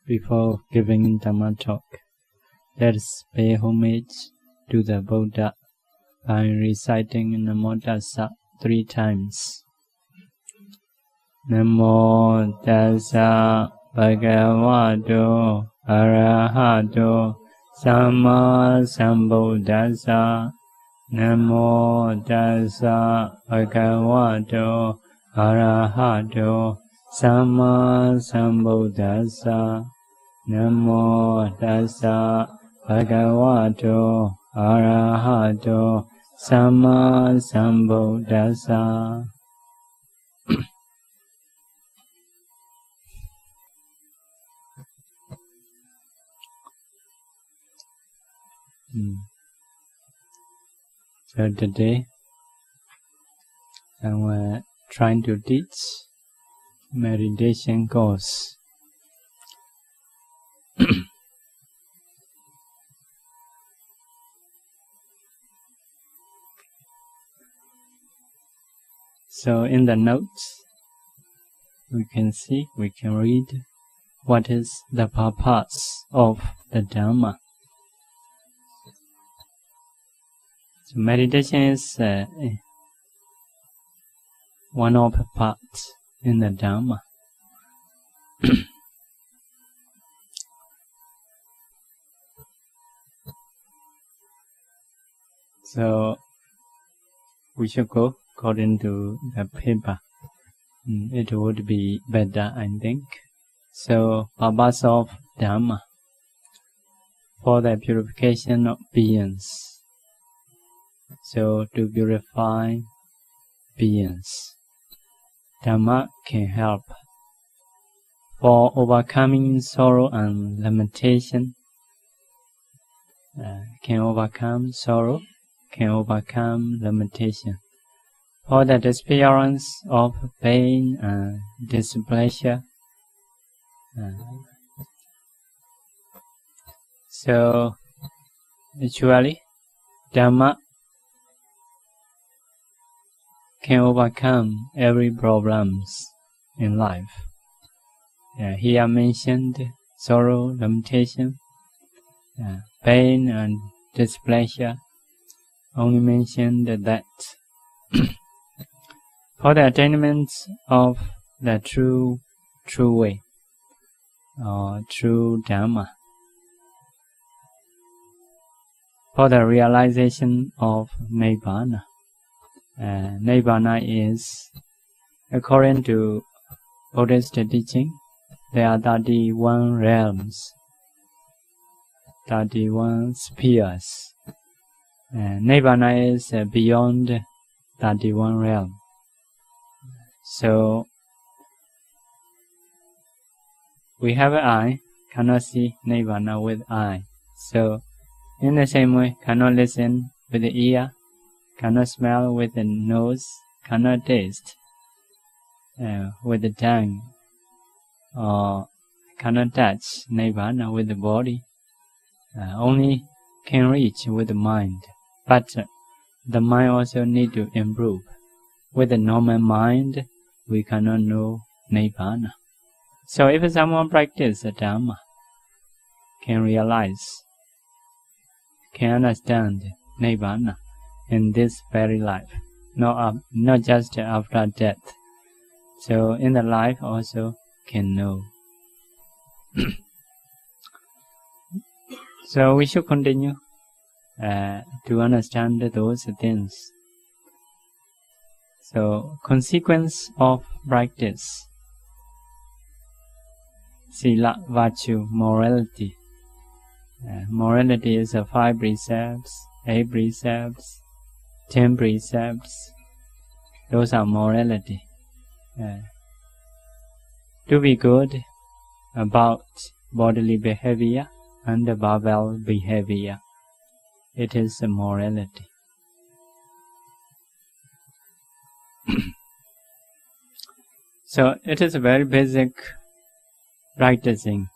Before giving Dhamma talk, let us pay homage to the Buddha by reciting Namo Tassa 3 times. Namo Tassa Bhagavato Arahato Samma Sambuddhassa. Namo Tassa Bhagavato Arahato Samma Sambuddhassa. Namo Tassa Bhagavato Arahato Samma Sambuddhassa. So today I'm trying to teach meditation course. So in the notes we can read what is the purpose of the Dhamma. So meditation is one of the parts in the Dhamma. So we should go according to the paper. It would be better, I think. So purpose of Dhamma, for the purification of beings. So to purify beings, Dhamma can help for overcoming sorrow and limitation. Can overcome sorrow, can overcome limitation. For the experience of pain and displeasure. So actually, Dhamma can overcome every problems in life. Here mentioned sorrow, limitation, pain and displeasure. Only mentioned that. For the attainment of the true way, or true Dhamma, for the realization of Nibbana. Nibbana is, according to Buddhist teaching, there are 31 realms, 31 spheres. Nibbana is beyond 31 realms. So we have an eye, cannot see Nibbana with eye. So in the same way, cannot listen with the ear, cannot smell with the nose, cannot taste with the tongue, or cannot touch Nibbana with the body. Only can reach with the mind. But the mind also need to improve. With the normal mind, we cannot know Nibbana. So if someone practices the Dhamma, can realize, can understand Nibbana in this very life, not just after death. So in the life also can know. So we should continue to understand those things. So consequence of practice: Sila, virtue, morality. Morality is 5 precepts, 8 precepts, 10 precepts. Those are morality. To be good about bodily behavior and verbal behavior. It is a morality. So it is a very basic practicing.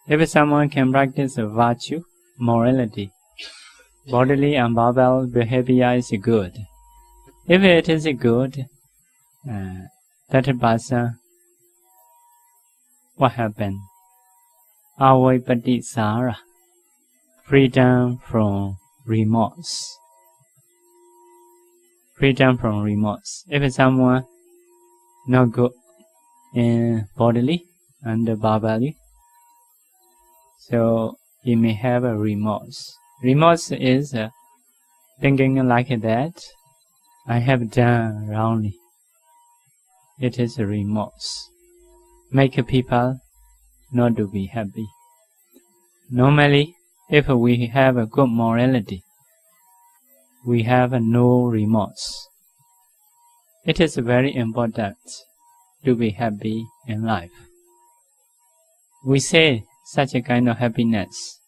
If someone can practice a virtue, morality, bodily and verbal behavior is good. If it is good, that person, what happened? Avaipattisara, freedom from remorse. Freedom from remorse. If someone not good in bodily and verbally, so he may have a remorse. Remorse is thinking like that, I have done wrongly. It is a remorse. Make people not to be happy. Normally, if we have a good morality, we have no remorse. It is very important to be happy in life. We say such a kind of happiness,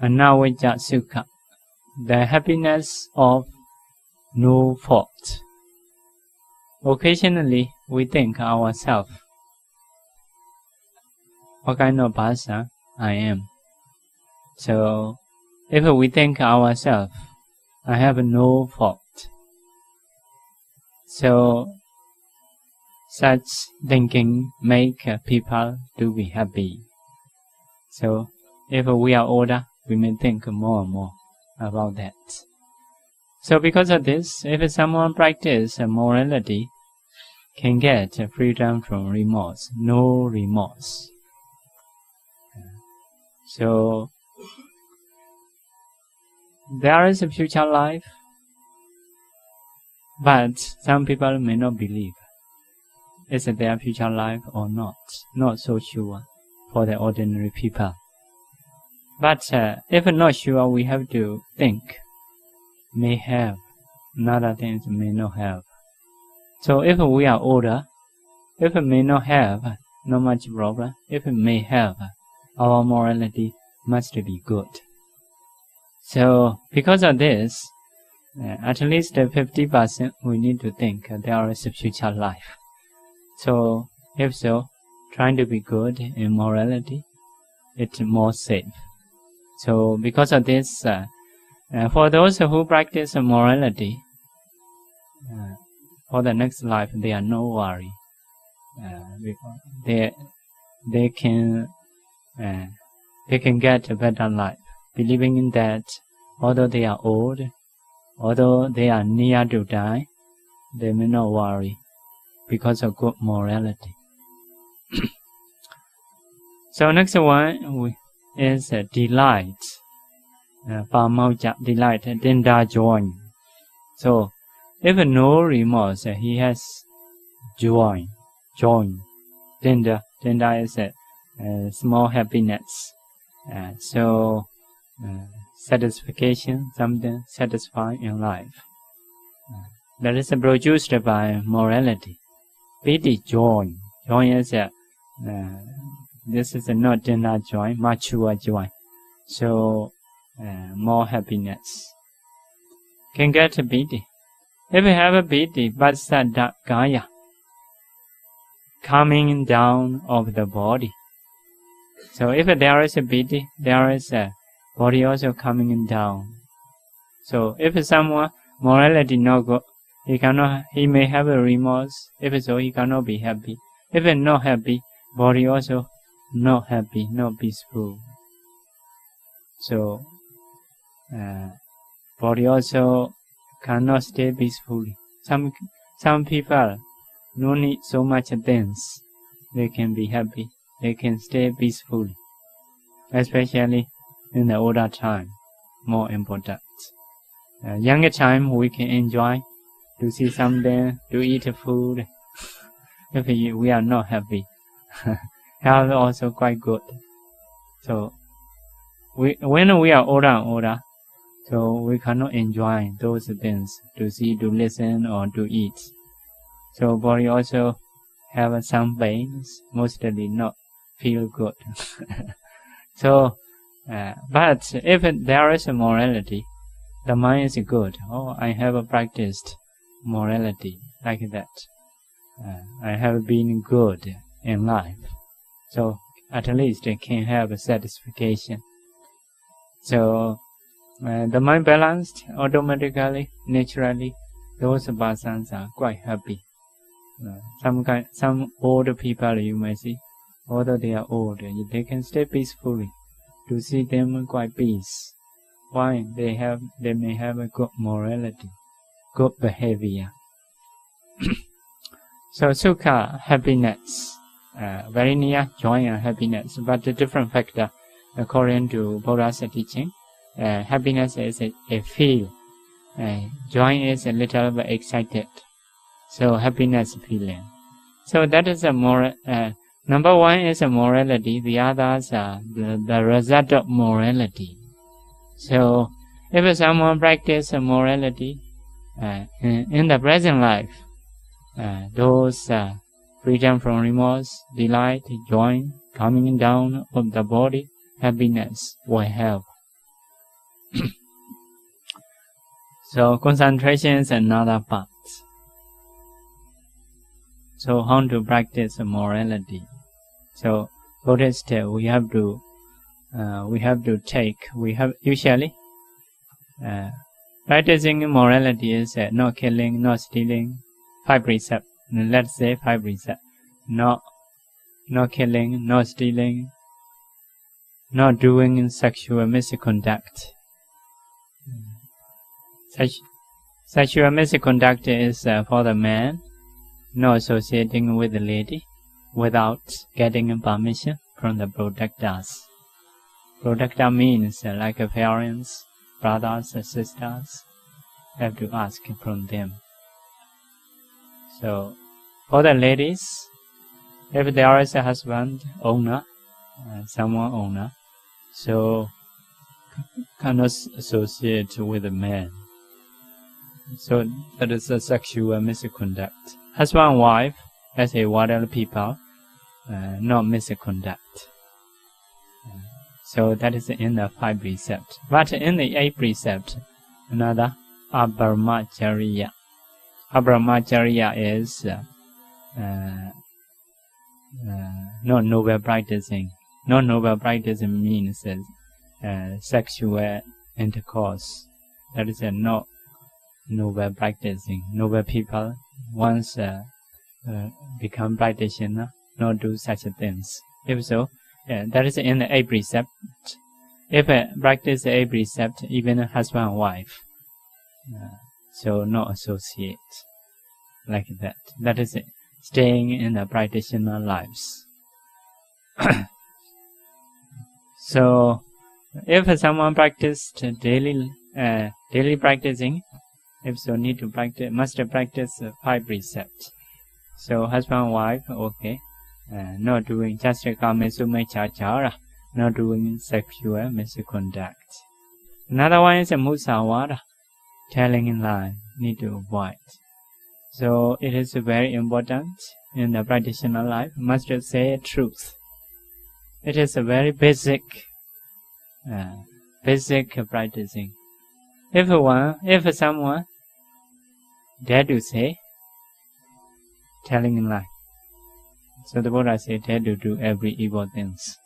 anavajja sukha, the happiness of no fault. Occasionally, we think ourselves, what kind of person I am. So, if we think ourselves, I have no fault. So, such thinking make people to be happy. So, if we are older, we may think more and more about that. So, because of this, if someone practices morality, can get freedom from remorse, no remorse. So, there is a future life, but some people may not believe. Is there future life or not? Not so sure for the ordinary people. But if not sure, we have to think. May have, another things may not have. So if we are older, if it may not have, not much problem. If it may have, our morality must be good. So because of this, at least 50% we need to think there is a future life. So if so, trying to be good in morality, it's more safe. So because of this, for those who practice morality, for the next life they are no worry. They can get a better life, believing in that. Although they are old, although they are near to die, they may not worry because of good morality. So next one is delight. Pa-Auk, delight, Dinda, joy. So if no remorse, he has joy. Dinda is a small happiness. Satisfaction, something satisfying in life. That is produced by morality. Pity, joy. Joy is this is not dinner joy, mature joy. So more happiness. Can get a pity. If we have a pity, Vatsada Kaya, coming down of the body. So if there is a pity, there is a body also coming down. So if someone morality not good, he may have a remorse. If so, he cannot be happy. If not happy, body also not happy, not peaceful. So body also cannot stay peacefully. Some people no need so much things. They can be happy. They can stay peacefully, especially in the older time. More important. Younger time we can enjoy to see something, to eat food. If we are not happy, health also quite good. So when we are older and older, so we cannot enjoy those things to see, to listen, or to eat. So body also have some pains, mostly not feel good. So, but if there is a morality, the mind is good. Oh, I have practiced morality like that. I have been good in life. So at least I can have a satisfaction. So the mind balanced automatically, naturally, those persons are quite happy. Some older people you may see, although they are old, they can stay peacefully. To see them quite peace. Why? They may have a good morality, good behavior. So sukha, happiness, very near joy and happiness, but a different factor. According to Buddha's teaching, happiness is a feel, joy is a little bit excited. So happiness feeling. So that is a moral. Number one is a morality. The others are the result of morality. So if someone practices morality in the present life, those freedom from remorse, delight, joy, coming down of the body, happiness will help. So concentration is another part. So how to practice morality? So Buddhist, we have usually practicing morality is not killing, not stealing, 5 precepts. Let's say 5 precepts. Not killing, not stealing, not doing sexual misconduct. Sexual misconduct is for the man, not associating with the lady without getting permission from the protectors. Protector means like parents, brothers, sisters, have to ask from them. So for the ladies, if there is a husband, owner, someone owner, so cannot associate with a man. So that is a sexual misconduct. Husband and wife, as a worldly people, not misconduct. So that is in the 5 precepts. But in the 8 precept, another Abramacharya. Abramacharya is not noble practicing. Not noble practicing means sexual intercourse. That is not noble practicing. Noble people once become practitioner, not do such things. If so, that is in the 8 precept. If practice the 8 precept, even a husband and wife, so not associate like that. That is it. Staying in the practitioner lives. So, if someone practiced daily practicing, if so need to practice, must practice 5 precepts. So husband and wife, okay, not doing just not doing sexual misconduct. Another one is a musawada, telling in lie, need to avoid. So it is very important in the practitioner life, must say truth. It is a very basic practicing. If someone dare to say, telling in lie. So the Buddha said, dare to do every evil things.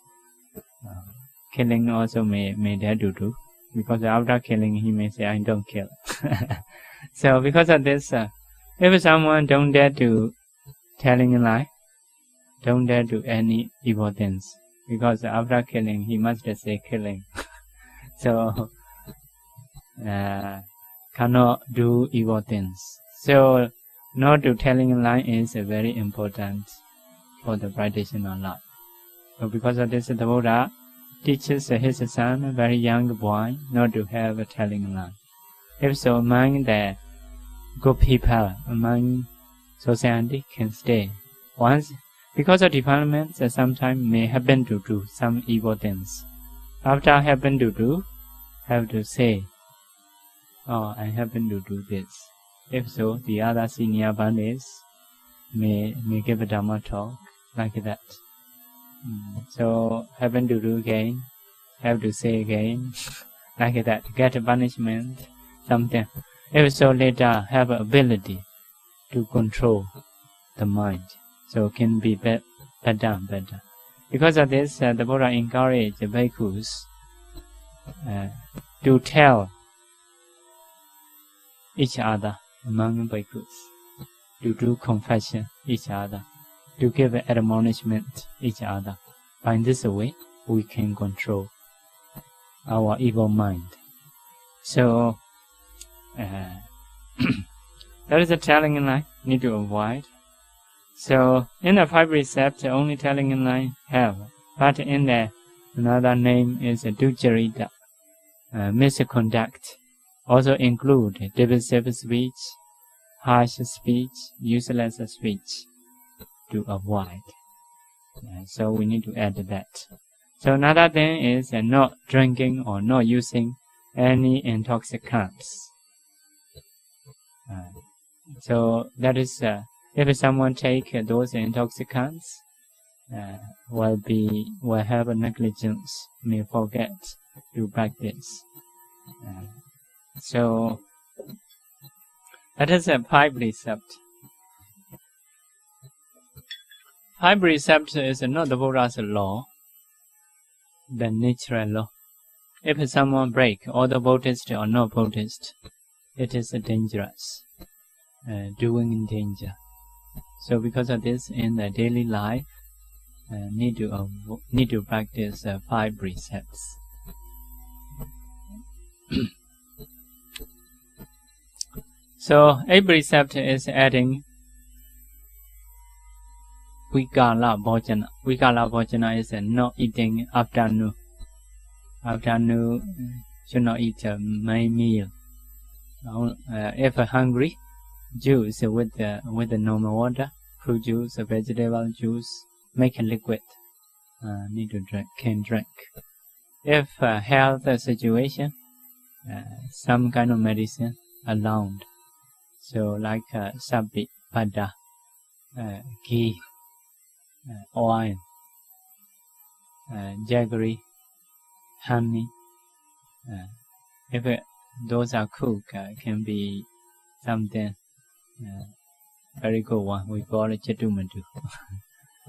Killing also may dare to do, because after killing he may say, I don't kill. So because of this, if someone don't dare to telling a lie, don't dare do any evil things, because after killing he must say killing. So cannot do evil things. So not to telling a lie is very important for the practitioner life. So because of this, the Buddha teaches his son, a very young boy, not to have a telling a lie. If so, among the good people, among society can stay. Once, because of defilements, sometimes may happen to do some evil things. After happen to do, have to say, oh, I happen to do this. If so, the other senior bandits may give a Dhamma talk like that. So happen to do again, have to say again, like that, get a punishment, something. If so, later have ability to control the mind, so can be better. Because of this, the Buddha encouraged the bhikkhus to tell each other among bhikkhus, to do confession each other. to give admonishment each other. By this way, we can control our evil mind. So, that is a telling line, need to avoid. So, in the 5 precepts, only telling line have, but in the another name is ducharita, misconduct, also include divisive speech, harsh speech, useless speech, to avoid. So we need to add that. So another thing is not drinking or not using any intoxicants. So that is, if someone take those intoxicants, will have a negligence, may forget to practice. So that is a 5 precept. 5 precept is not the Buddha's law, the natural law. If someone break, either Buddhist or not Buddhist, it is dangerous, doing in danger. So because of this, in the daily life, need to practice 5 precepts. So 8 precept is adding Vikala Bhojana. Vikala Bhojana is not eating afternoon. Afternoon should not eat a main meal. If hungry, juice with the normal water, fruit juice, vegetable juice, make a liquid. Need to drink, can drink. If health situation, some kind of medicine allowed. So like sabbi, butter, ghee, oil, jaggery, honey. If those are cooked, can be something very good one. We call it chetumadu.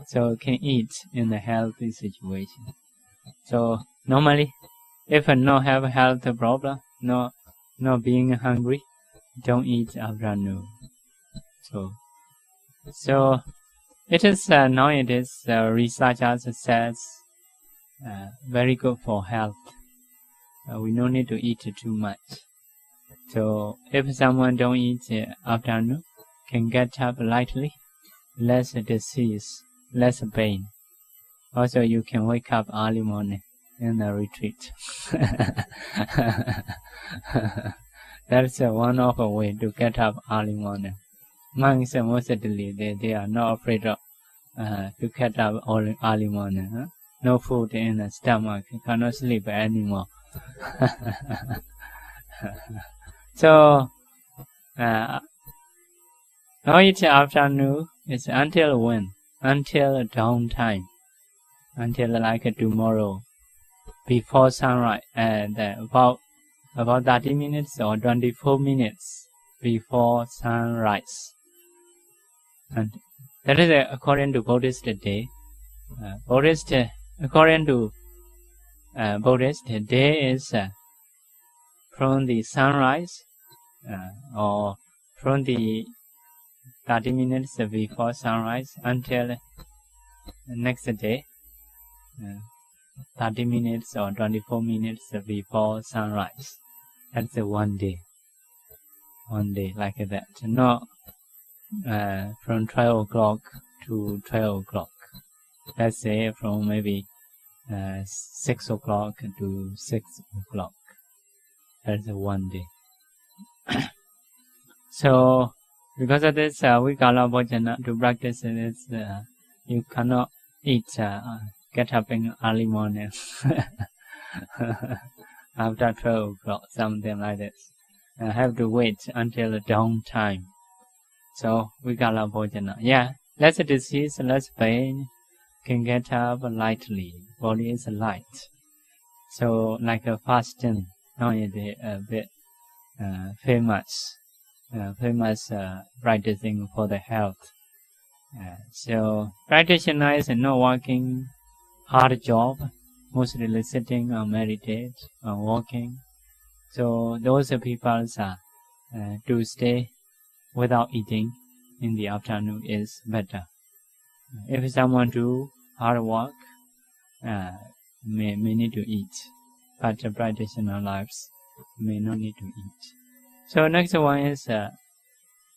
So can eat in the healthy situation. So normally, if not have a health problem, not being hungry, don't eat afternoon. So it is nowadays researchers says very good for health. We no need to eat too much. So if someone don't eat afternoon, can get up lightly, less disease, less pain. Also, you can wake up early morning in the retreat. That's one of a way to get up early morning. Monks mostly they are not afraid of to get up early morning. Huh? No food in the stomach, cannot sleep anymore. So now it's afternoon. It's until when? Until dawn time. Until like tomorrow, before sunrise, and about 30 minutes or 24 minutes before sunrise. And that is according to Buddhist day. According to Buddhist, day is from the sunrise or from the 30 minutes before sunrise until the next day, 30 minutes or 24 minutes before sunrise. That's one day. One day like that. Not from 12 o'clock to 12 o'clock. Let's say from maybe 6 o'clock to 6 o'clock. That's one day. So, because of this, we call Bhojana to practice this. You cannot eat, get up in early morning after 12 o'clock, something like this. Have to wait until the dawn time. So, we call Bhojana. Yeah, less disease, less pain, can get up lightly. Body is light. So, like a fasting, nowadays a bit famous practicing for the health. So practitioner is not working hard job, mostly sitting or meditate or walking. So those people to stay without eating in the afternoon is better. If someone do hard work, may need to eat, but the practitioner lives may not need to eat. So next one is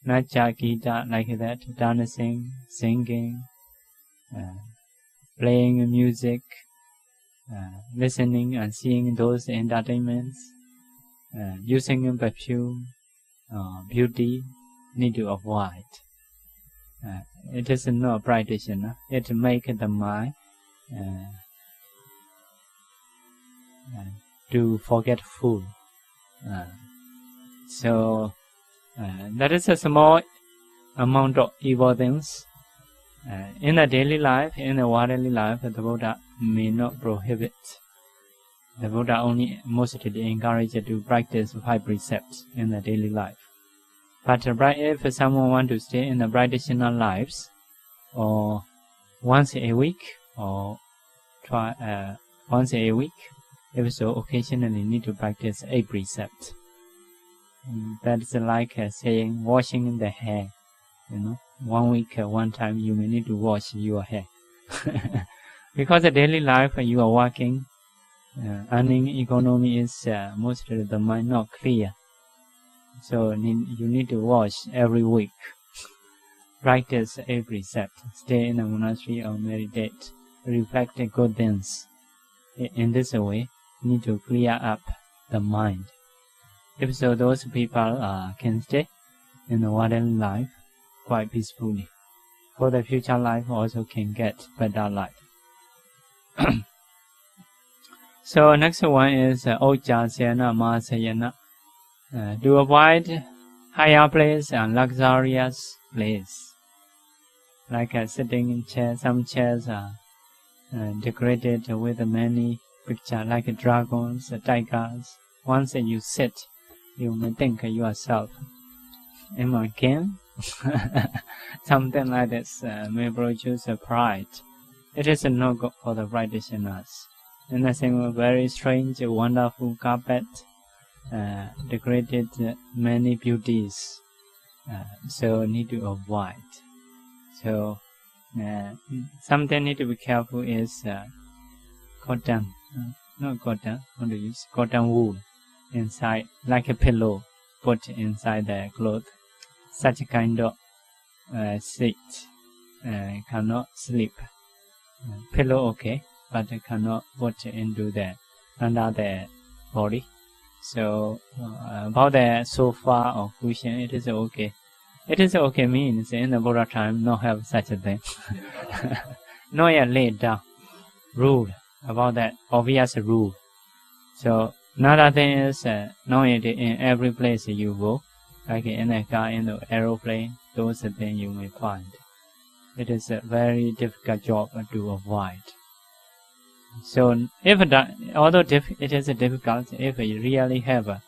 Nacha Gita, like that, dancing, singing, playing music, listening and seeing those entertainments, using perfume, beauty, need to avoid. It is not practitioner. It makes the mind to forgetful. So that is a small amount of evil things. In the daily life, in the worldly life, the Buddha may not prohibit. The Buddha only mostly encourages to practice 5 precepts in the daily life. But if someone wants to stay in the practitioner lives, or once a week, or once a week, if so, occasionally need to practice 8 precepts. That is like saying washing the hair. 1 week, 1 time you may need to wash your hair. Because the daily life you are working, earning economy is mostly the mind not clear. So you need to wash every week. Practice every precept. Stay in the monastery or meditate. Reflect good things. In this way, you need to clear up the mind. If so, those people can stay in the worldly life quite peacefully. For the future life also can get better life. So next one is Ojjasena Mahasayana. To avoid higher place and luxurious place. Like sitting in chairs, some chairs are decorated with many pictures like dragons, tigers. Once you sit, you may think yourself, am I king? Something like this may produce pride. It is no good for the practitioners. In the same way, very strange, wonderful carpet, decorated many beauties, so need to avoid. So something need to be careful is cotton, not cotton, how to use cotton wool inside, like a pillow put inside the cloth. Such a kind of seat cannot sleep. Pillow okay, but cannot put into the under the body. So about the sofa or cushion, it is okay. It is okay means in the Buddha time not have such a thing. Not yet laid down. Rule about that, obvious rule. So another thing is not yet in every place you go, like in a car, in the aeroplane, those things you may find. It is a very difficult job to avoid. So although it is difficult, if you really have a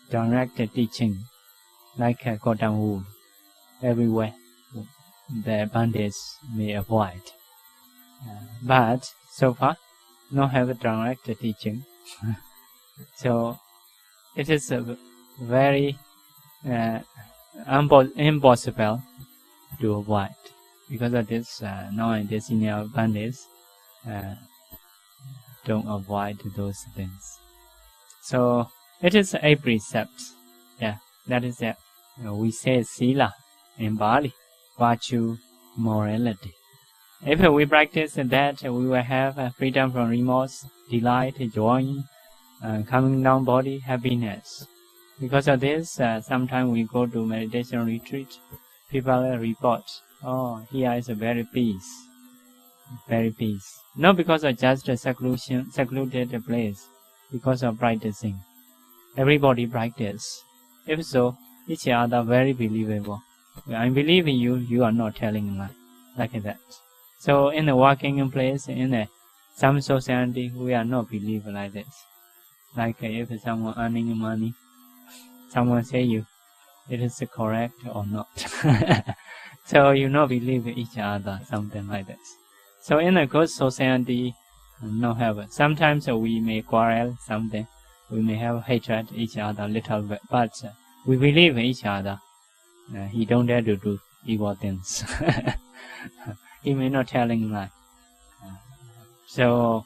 direct teaching, like a cotton wool, everywhere, the bandage may avoid. But so far, not have a direct teaching. So it is very impossible to avoid. Because of this, nowadays in our bandage, don't avoid those things. So it is a precept. Yeah, that is it. We say sila in Bali, virtue, morality. If we practice that, we will have freedom from remorse, delight, joy, coming down body, happiness. Because of this, sometimes we go to meditation retreat, people report, oh, here is a very peace. Very peace. Not because of just a secluded place, because of practicing. Everybody practice. If so, each other very believable. I believe in you, you are not telling lie. Like that. So in the working place, in some society, we are not believe like this. Like if someone earning money, someone say you, it is correct or not. So you not believe each other, something like this. So in a good society, no have. Sometimes we may quarrel something. We may have hatred each other little bit, but we believe in each other. He don't dare to do evil things. he may not telling lie. So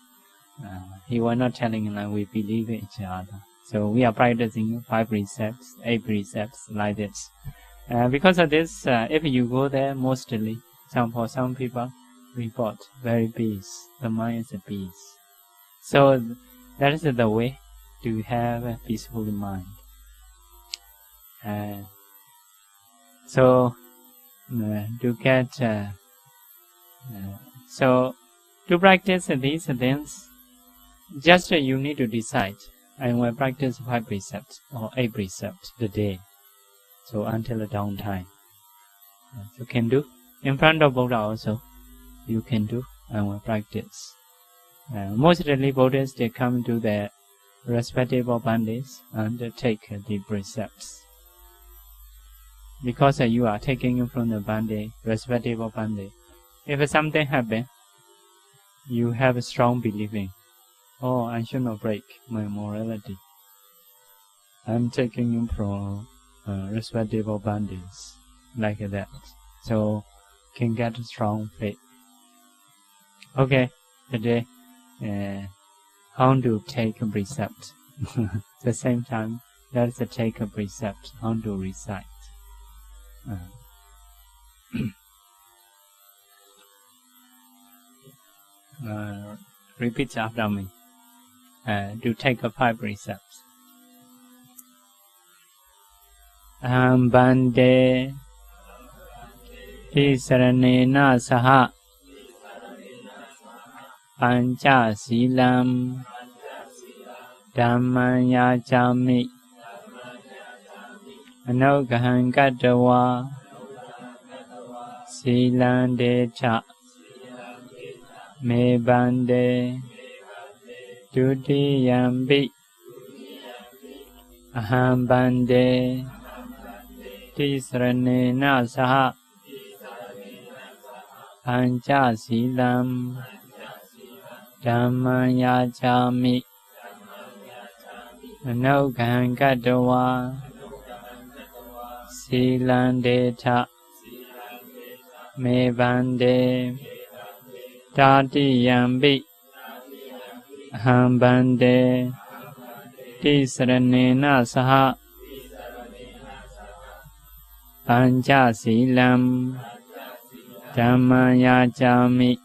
he was not telling lie. We believe each other. So we are practicing 5 precepts, 8 precepts like this. Because of this, if you go there, mostly, for some people report very peace. The mind is a peace. So that is the way to have a peaceful mind. So to get so to practice these things, just you need to decide. I will practice 5 precepts or 8 precepts a day. So until the dawn time, you can do in front of Buddha also. You can do and will practice. Mostly Buddhists, they come to their respective bandits and take the precepts. Because you are taking from the bandit, respective bandit. If something happens, you have a strong believing. Oh, I should not break my morality. I'm taking him from respective bandits, like that. So, can get strong faith. Okay, today, how to take a precept. At the same time, let's take a precept, how to recite. Repeat after me. To take 5 precepts. Bande Tisaranena Saha Pancha Silam Dhammaya Chami Anogahan Gadawa Silande Cha Me Bande Dudiyambi Aham Bande Tisranena Saha Pancha Silam Dhammaya Chami Anogahan Gadawa Silandeta Me Bande Tatiyambi Aham Bande Tisranena Saha Pancha Silam Dhammaya Chami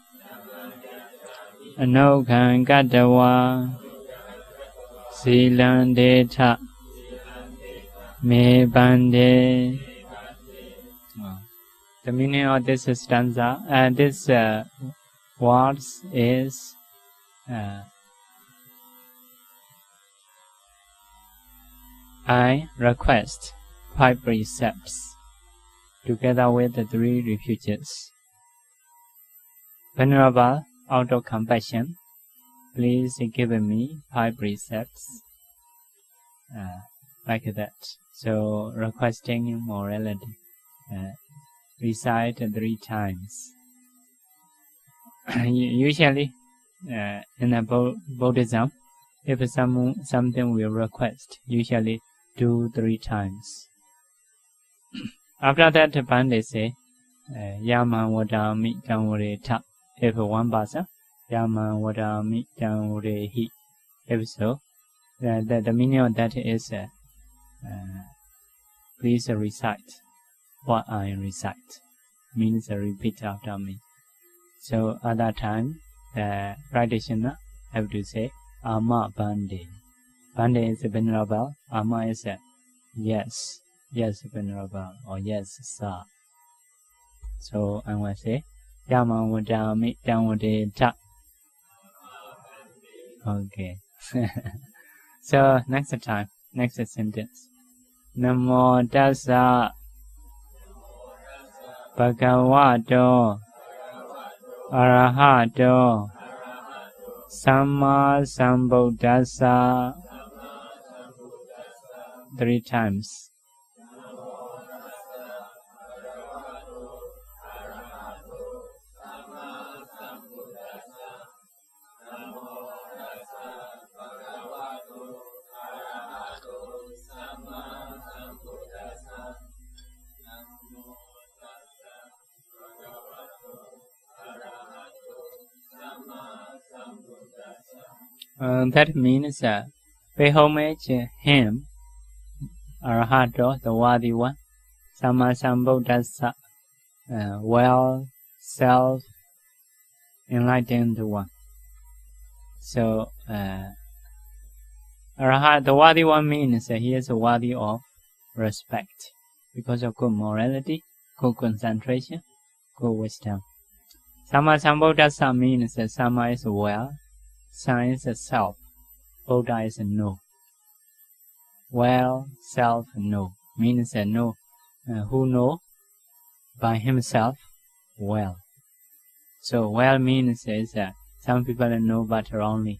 Anogahan Gadawa Silandeta Me Bande. The meaning of this stanza, this words is I request 5 precepts together with the 3 refuges. Venerable, out of compassion, please give me 5 precepts, like that. So requesting morality, recite 3 times. Usually, in a Buddhism, if something will request, usually do 3 times. After that, the Pandit say, Yama Wadami Damureta. If one person, Yama Wadami Damurehi. If so, the meaning of that is, please recite what I recite. Means repeat after me. So at that time, the practitioner have to say, Ama Bande. Bande is Venerable. Ama is yes. Yes, Venerable. Or yes, sir. So I will say, Yama Wadami Damureta. Okay. So next time, next sentence. Namo Tassa Bhagavato Arahato Samma Sambuddhassa. 3 times. That means pay homage to him, Arahato, the worthy one, Sama Sambuddhasa, well self-enlightened one. So, Arahat, the worthy one means he is worthy of respect because of good morality, good concentration, good wisdom. Sama Sambuddhasa means that Sama is well, Sam is self, Buddha is no. Well, self, no. Means that no, who know by himself well. So well means is that some people know but wrongly,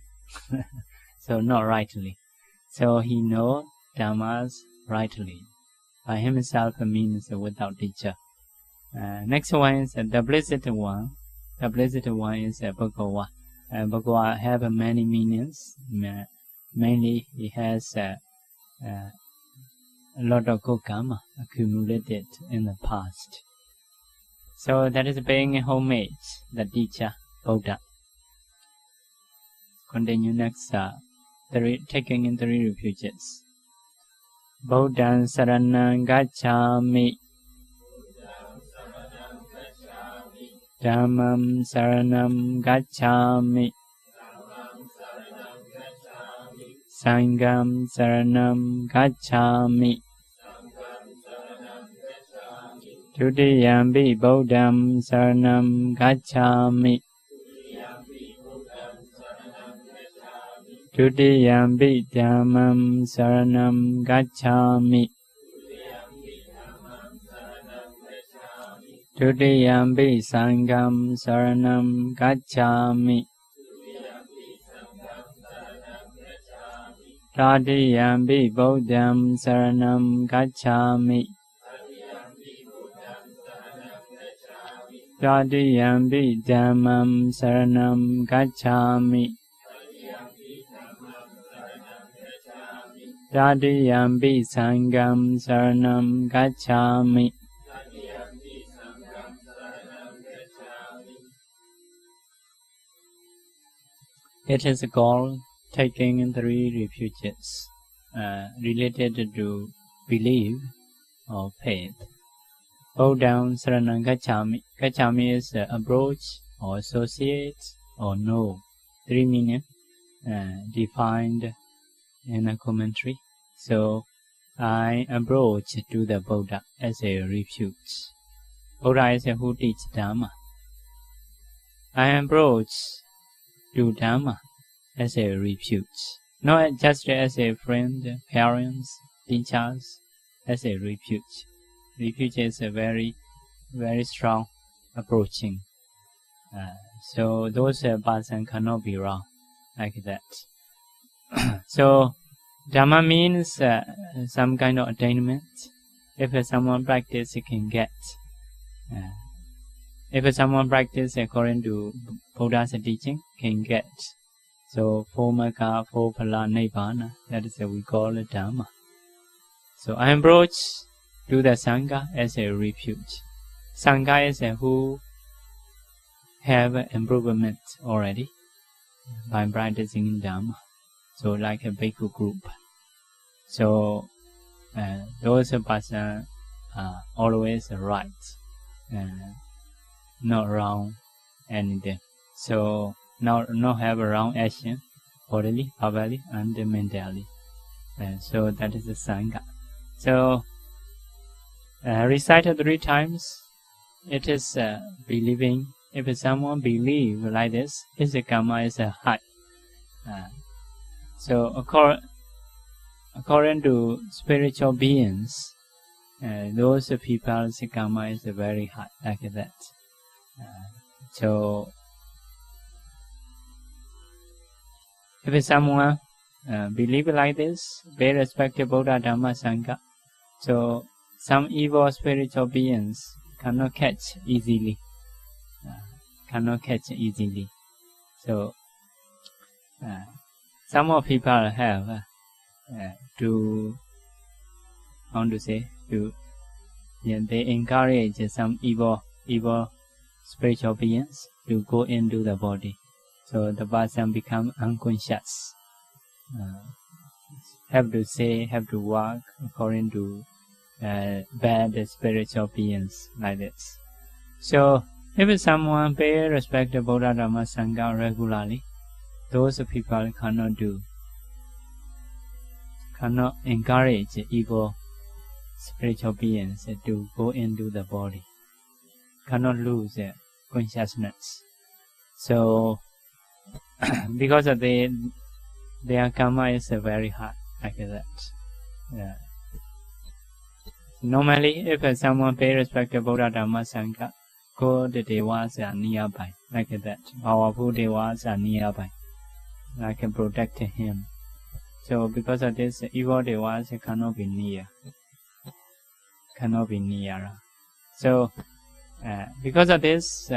so not rightly. So he knows Dhammas rightly. By himself means without teacher. Next one is the blessed one. The blessed one is Bhagawa. Bhagawa have many meanings. Mainly, he has a lot of good karma accumulated in the past. So that is paying homage, the teacher, Buddha. Continue next, taking in 3 refuges. Buddhaṃ saraṇaṃ gacchāmi, Dhammaṃ saraṇaṃ gacchāmi, Sanghaṃ saraṇaṃ gacchāmi, Dutiyampi Buddhaṃ saraṇaṃ gacchāmi, Dutiyampi Dhammaṃ saraṇaṃ gacchāmi, Dutiyampi Sanghaṃ saraṇaṃ gacchāmi, Tatiyampi Buddhaṃ saraṇaṃ gacchāmi, Tatiyampi Dhammaṃ saraṇaṃ gacchāmi, Tatiyampi Sanghaṃ saraṇaṃ gacchāmi. It is called taking in 3 refuges related to belief or faith. Buddhaṃ saraṇaṃ gacchāmi. Gacchāmi is approach or associate or know. 3 meaning defined in a commentary. So I approach to the Buddha as a refuge. Buddha is who teaches Dhamma. I approach to Dhamma as a refuge, not just as a friend, parents, teachers, as a refuge. Refuge is a very, very strong approaching. So those persons cannot be wrong like that. So Dhamma means some kind of attainment. If someone practice, he can get. If someone practice according to Buddha's teaching, can get. So 4 Magga, 4 Phala, Nibbana, that is what we call it Dhamma. So I approach to the Sangha as a refuge. Sangha is who have improvement already by practicing Dhamma. So like a bhikkhu group. So those persons are always right, not wrong anything. So not have a wrong action, bodily, verbally, and mentally. So that is the Sangha. So recite 3 times. It is believing. If someone believe like this, his karma is high. So according to spiritual beings, those people's karma is very high, like that. So if someone believe like this, they respect Buddha, Dhamma, Sangha. So some evil spiritual beings cannot catch easily. So some of people have they encourage some evil spiritual beings to go into the body. So the person become unconscious. Have to say, have to walk according to bad spiritual beings like this. So if someone pay respect to Buddha, Dhamma, Sangha regularly, those people cannot encourage evil spiritual beings to go into the body, cannot lose consciousness. So because of their karma is very hard like that. Yeah. Normally, if someone pay respect to Buddha, Dhamma, Sangha, good devas are nearby, like that. Powerful devas are nearby, like can protect him. So because of this, evil devas cannot be near. So because of this,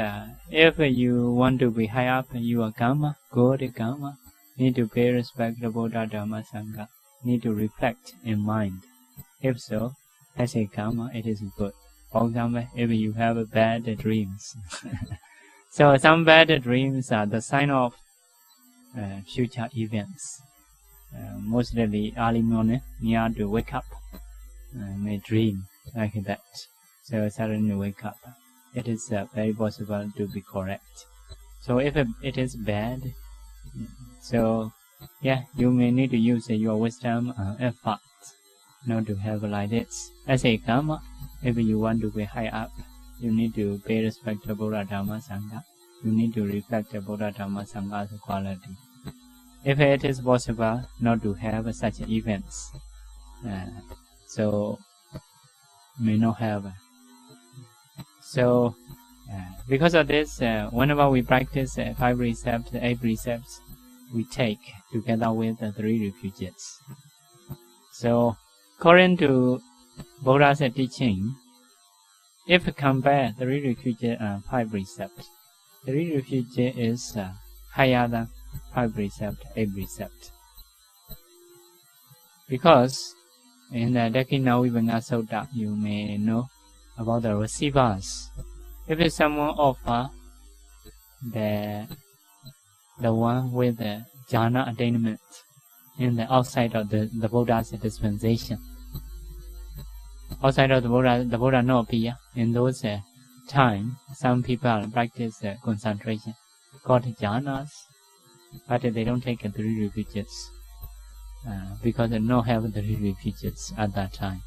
if you want to be high up in your karma, good karma, need to pay respect to Buddha, Dhamma, Sangha, need to reflect in mind. If so, as a karma, it is good. For example, if you have bad dreams, so some bad dreams are the sign of future events. Mostly early morning, near to wake up, may dream like that. So suddenly wake up. It is very possible to be correct. So if it is bad, so yeah, you may need to use your wisdom and effort not to have like this. As a karma, if you want to be high up, you need to pay respect to Buddha, Dhamma, Sangha. You need to reflect the Buddha, Dhamma, Sangha's quality. If it is possible not to have such events, so may not have. So because of this, whenever we practice 5 precepts, 8 precepts, we take together with the 3 refuges. So according to Buddha's teaching, if we compare 3 refuges and 5 precepts, 3 refuges is higher than 5 precepts, 8 precepts. Because in the Janakabhivamsa Sutta, you may know about the receivers. If someone offer the one with the jhana attainment in the outside of the Buddha's dispensation, outside of the Buddha no appear. In those time, some people practice concentration, called jhanas, but they don't take 3 refuges because they don't have 3 refuges at that time.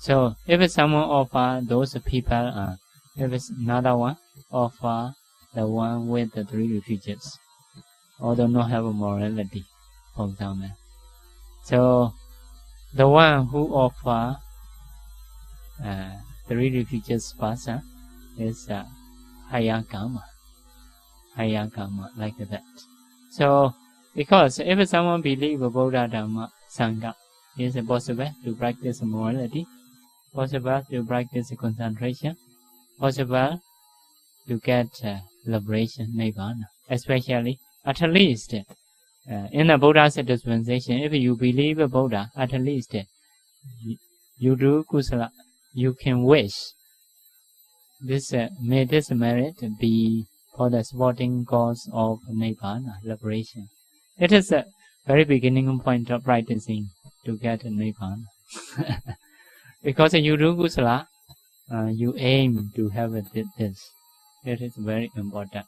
So if someone offer those people, if another one offer the one with the 3 refuges, although not have morality, for example. So the one who offer 3 refuges person is higher karma, like that. So because if someone believes Buddha, Dhamma, Sangha, it is possible to practice morality, possible to practice concentration, possible to get liberation, Nibbana. Especially, at least, in the Buddha's dispensation, if you believe Buddha, at least you do kusala, you can wish this may this merit be for the supporting cause of Nibbana, liberation. It is the very beginning point of practicing to get Nibbana. Because you do kusala, you aim to have this. It is very important.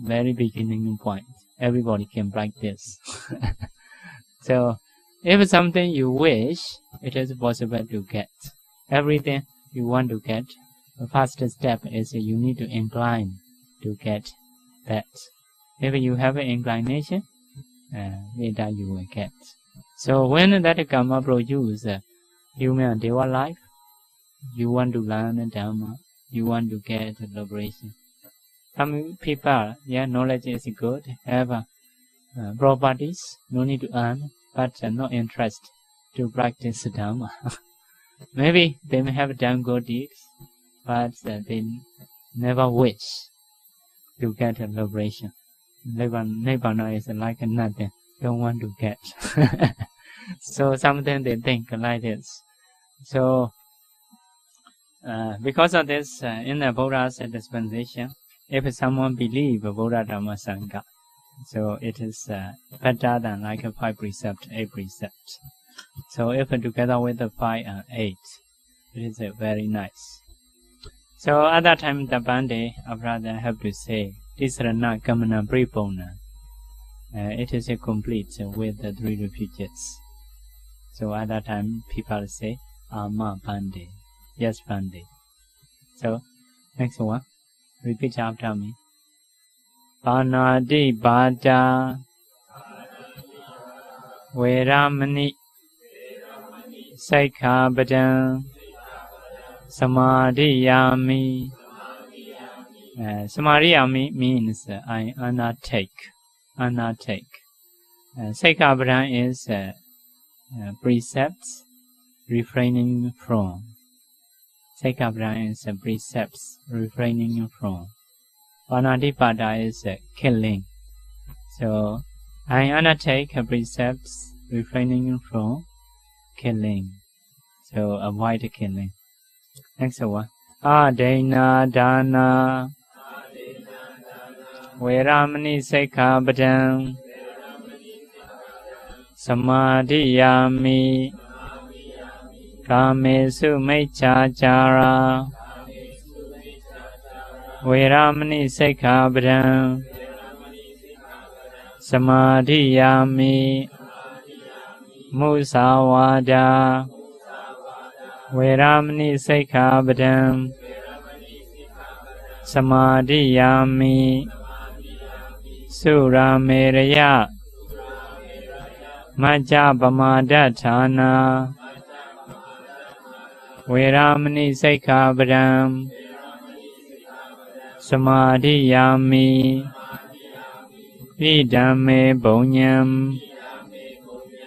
Very beginning point. Everybody can practice. So, if something you wish, it is possible to get. Everything you want to get, the first step is you need to incline to get that. If you have an inclination, later you will get. So when that karma produce human deva life, you want to learn Dhamma, you want to get liberation. Some people, knowledge is good, have properties, no need to earn, but no interest to practice Dhamma. Maybe they may have done good deeds, but they never wish to get liberation. Nibbana is like nothing, don't want to get. So sometimes they think like this. So because of this, in the Buddha's dispensation, if someone believes Buddha Dhamma Sangha, so it is better than like a 5 precept, 8 precept. So if together with the 5 and 8, it is very nice. So at that time, the Bande, after that, have to say, Tisrana Kamana Pripona. It is complete with the 3 refuges. So at that time, people say, Ama Bande. Yes, Bande. So, next one. Repeat after me. Panadi Bhaja Veramani Sikkhapadam Samadhiyami. Samadhiyami means I undertake. Sikkhapadam is precepts refraining from. Sikkhapadam is precepts refraining from. Panadipada is killing. So I undertake precepts refraining from killing. So avoid killing. Next one. Adena Dana Veramani Sikkhapadam Samadhiyami Kamesu Mecchachara Veramani Sikkhapadam Samadhiyami Musawada Veramani Sikkhapadam Samadhiyami Surameraya Majjapamadatthana Veramani Sikkhapadam Samadhiyami Vidame Bonyam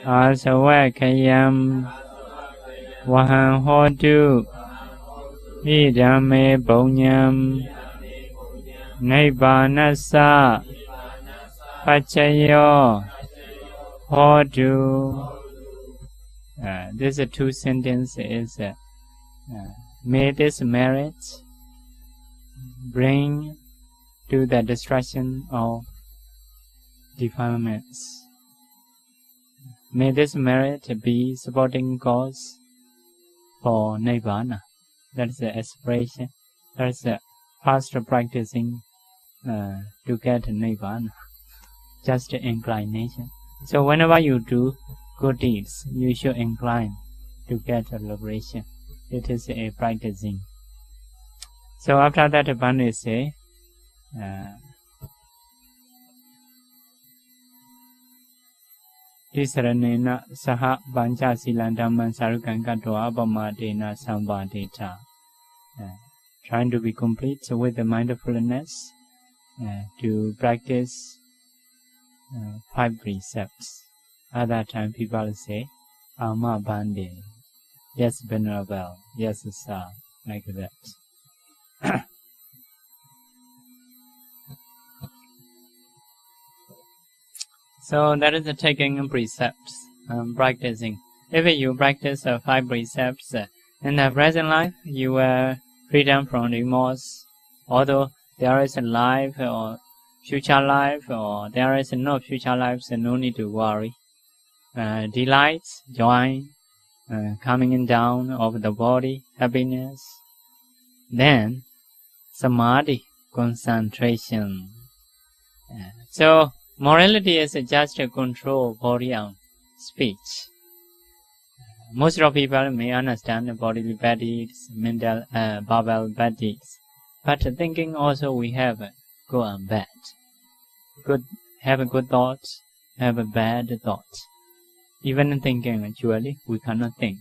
Asawakayam Vahang Hotu Vidame Bonyam Nibbanasa Pachayo Hotu. This 2 sentences is may this merit bring to the destruction of defilements. May this merit be supporting cause for Nibbana. That is the aspiration. That is the fast practicing to get Nibbana. Just inclination. So whenever you do good deeds, you should incline to get a liberation. It is a practicing. So after that, Bande say, Tisranena Saha Bancha Silandamman Sarukankato Abamadena Sambadeta. Trying to be complete with the mindfulness to practice 5 precepts. At that time, people say, Ama Bande. Yes, Venerable. Yes, sir. Like that. So that is the taking precepts, practicing. If you practice 5 precepts in the present life, you are freedom from remorse. Although there is a life or future life, or there is no future life, so no need to worry. Delight, joy, coming down of the body, happiness. Then samadhi, concentration. So morality is just a control body and speech. Most of people may understand bodily bad deeds, mental verbal bad deeds, but thinking also we have good and bad. Good, have good thoughts, have bad thoughts. Even in thinking, actually, we cannot think.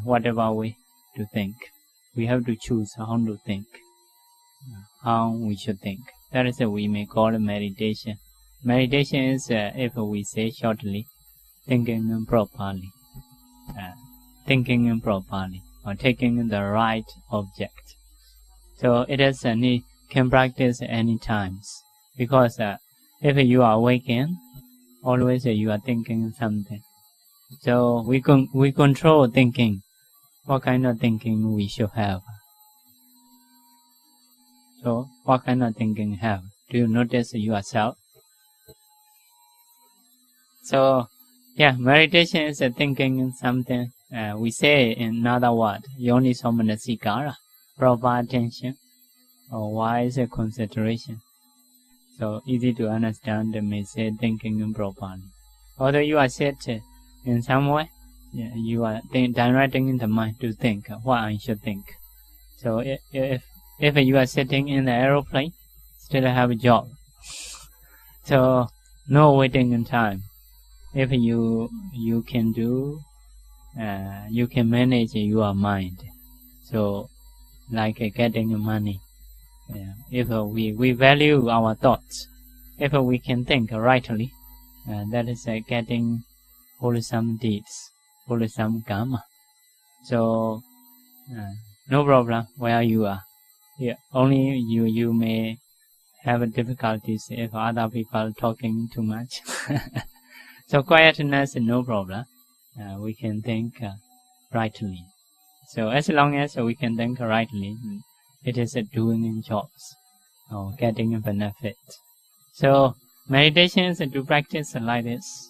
Whatever we to think, we have to choose how to think, how we should think. That is what we may call meditation. Meditation is, if we say shortly, thinking properly. Thinking properly, or taking the right object. So it is can practice any times, because if you are waking, always you are thinking something. So we control thinking. What kind of thinking we should have? So, what kind of thinking you have? Do you notice yourself? So, yeah, meditation is thinking something. We say in another word, yoniso manasikara, proper attention, or wise concentration. So, easy to understand, may say thinking properly. Although you are set in some way, you are directing in the mind to think what I should think. So, if you are sitting in the aeroplane, still have a job. So, no waiting in time. If you can do, you can manage your mind. So, like getting money. If we value our thoughts, if we can think rightly, that is getting wholesome deeds, wholesome karma. So, no problem where you are. Yeah, only you may have difficulties if other people talking too much. So quietness, no problem. We can think rightly. So as long as we can think rightly, it is doing jobs or getting a benefit. So meditation is to practice like this.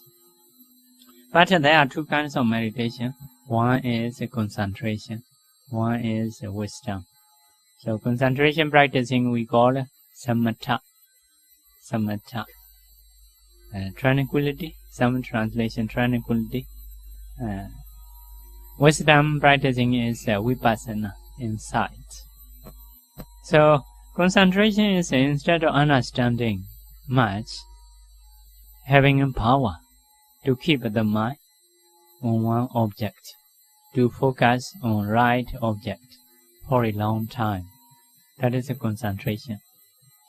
But there are two kinds of meditation. One is concentration. One is wisdom. So concentration practicing we call samatha. Samatha. Tranquility. Some translation tranquility. Wisdom practicing is Vipassana, insight. So concentration is instead of understanding much, having power to keep the mind on one object, to focus on right object for a long time. That is a concentration.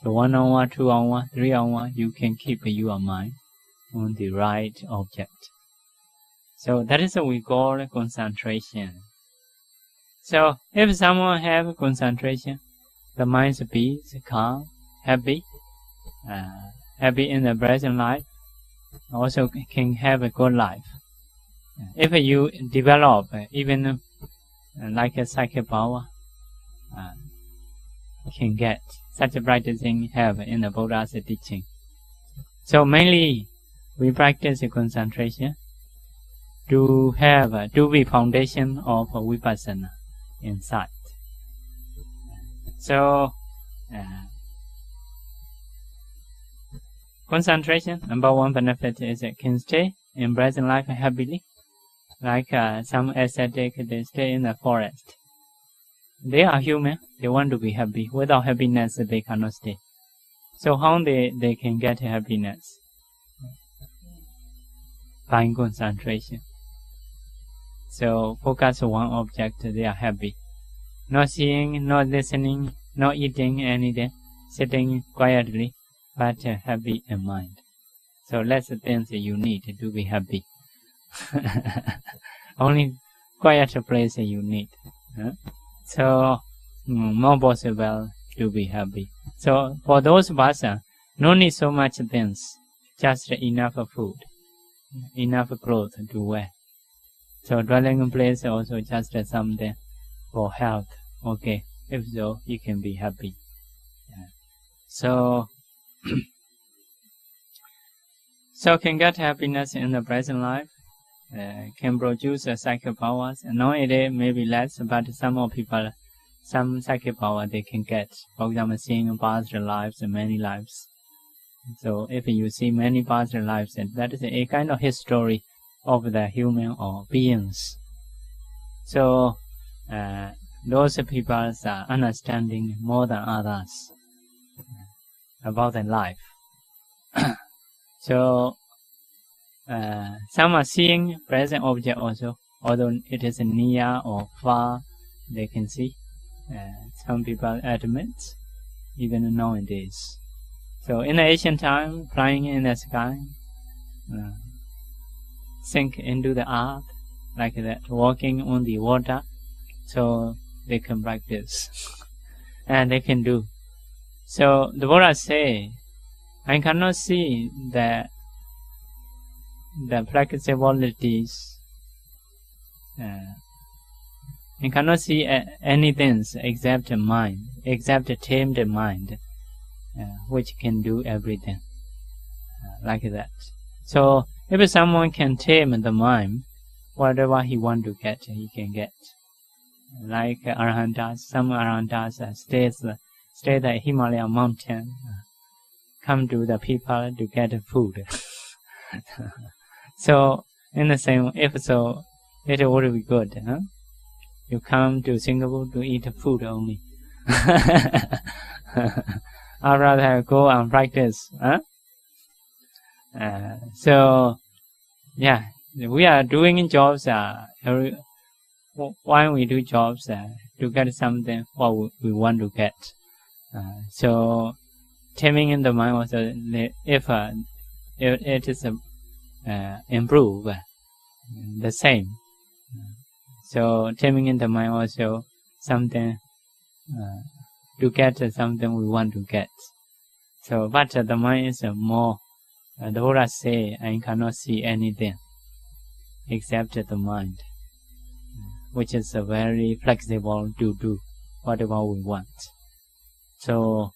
So 1 hour, 2 hours, 3 hours, you can keep your mind on the right object. So that is what we call concentration. So if someone have concentration, the mind is peace, calm, happy, happy in the present life, also can have a good life. If you develop even like a psychic power, can get such a practicing have in the Buddha's teaching. So mainly we practice concentration to be foundation of Vipassana insight. So concentration, number one benefit is it can stay in present life happily. Like some ascetic, they stay in the forest. They are human, they want to be happy. Without happiness, they cannot stay. So how they can get happiness? By concentration. So focus on one object, they are happy. Not seeing, not listening, not eating anything, sitting quietly, but happy in mind. So less things you need to be happy. Only quiet place you need. So more possible to be happy. So for those person, no need so much things, just enough food, enough clothes to wear. So dwelling place also just something for health. Okay, if so, you can be happy. So so can get happiness in the present life. Can produce psychic powers. Nowadays maybe less, but some people, some psychic power they can get. For example, seeing past lives and many lives. So if you see many past lives, that is a kind of history of the human or beings. So those people are understanding more than others about their life. So some are seeing present object also, although it is near or far, they can see. Some people admit, even nowadays. So in the ancient time, flying in the sky, sink into the earth, like that, walking on the water, so they can practice, and they can do. So the Buddha say, I cannot see the flexibilities. I cannot see anything except mind except to tame the mind, which can do everything, like that. So, if someone can tame the mind, whatever he want to get, he can get. Like Arhantas, some Arhantas stay the Himalaya mountain, come to the people to get food. So, in the same, if so, it would be good. Huh? You come to Singapore to eat food only. I'd rather go and practice. Huh? So, yeah, we are doing jobs. Why we do jobs? To get something what we want to get. So, taming in the mind also, if it is improve, the same. So, taming in the mind also something to get something we want to get. So, but the mind is more. The Buddha say, I cannot see anything except the mind, which is very flexible to do whatever we want. So,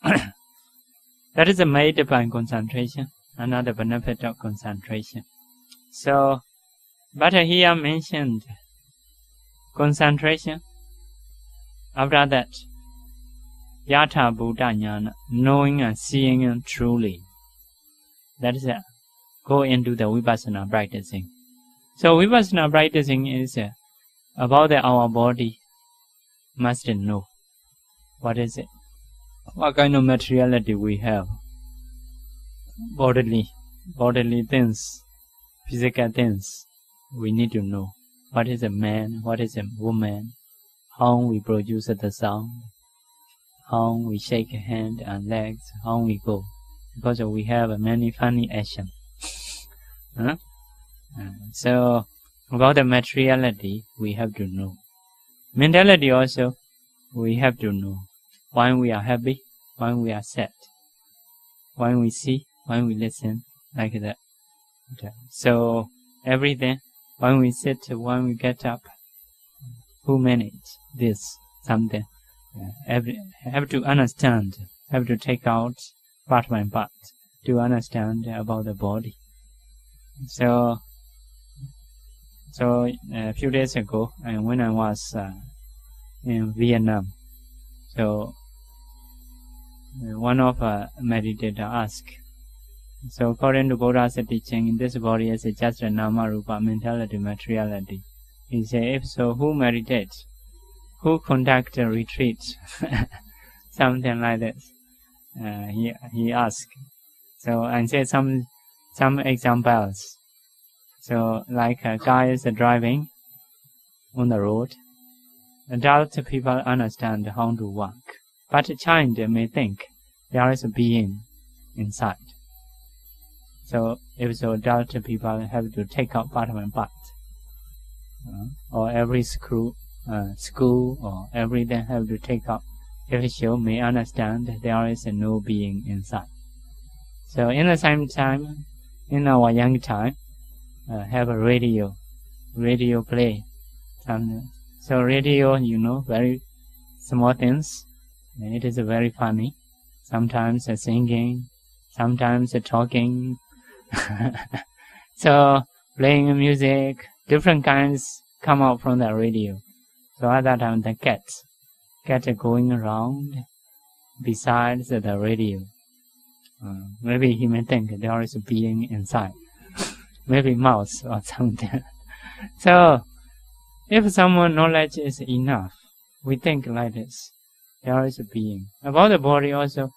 that is made by concentration, another benefit of concentration. So, but here mentioned concentration. After that, Yatha Buddha Jnana, knowing and seeing truly. That is go into the Vipassana practicing. So Vipassana practicing is about our body. Must know what is it, what kind of materiality we have. Bodily things, physical things. We need to know what is a man, what is a woman, how we produce the sound, how we shake hand and legs, how we go. Because we have many funny actions. So, about the materiality, we have to know. Mentality also, we have to know. When we are happy, when we are sad, when we see, when we listen, like that. So, everything, when we sit, when we get up, who manage this, something. Have to understand, have to take out part by part to understand about the body. So a few days ago, when I was in Vietnam, so one of meditator asked, so according to Buddha's teaching, this body is just a nama rupa, mentality, materiality. He said, if so, who meditates? Who conduct a retreat? Something like this. He asked. So I said some examples. So like a guy is driving on the road. Adult people understand how to walk, but a child may think there is a being inside. So if so, adult people have to take out part by part. Or every school or everything have to take out. If you may understand, there is no being inside. So in the same time, in our young time, have a radio play. So radio, very small things. It is very funny. Sometimes singing, sometimes talking. So playing music, different kinds come out from the radio. So at that time, the cat going around besides the radio. Maybe he may think there is a being inside. Maybe mouse or something. So, if someone knowledge is enough, we think like this. There is a being. About the body also,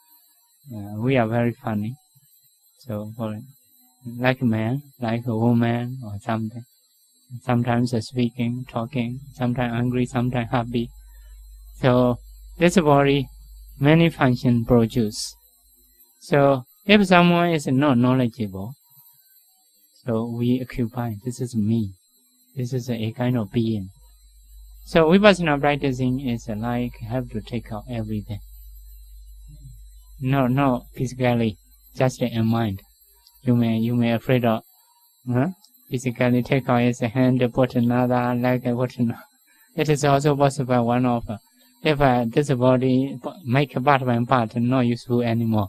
we are very funny. So, like a man, like a woman or something. Sometimes speaking, talking, sometimes angry, sometimes happy. So, this body, many functions produce. So, if someone is not knowledgeable, so we occupy, this is me. This is a kind of being. So, Vipassana practicing is like, have to take out everything. No, physically, just in mind. You may afraid of, physically take out his hand, put another leg, put another. It is also possible one of if this body make a part by part not useful anymore,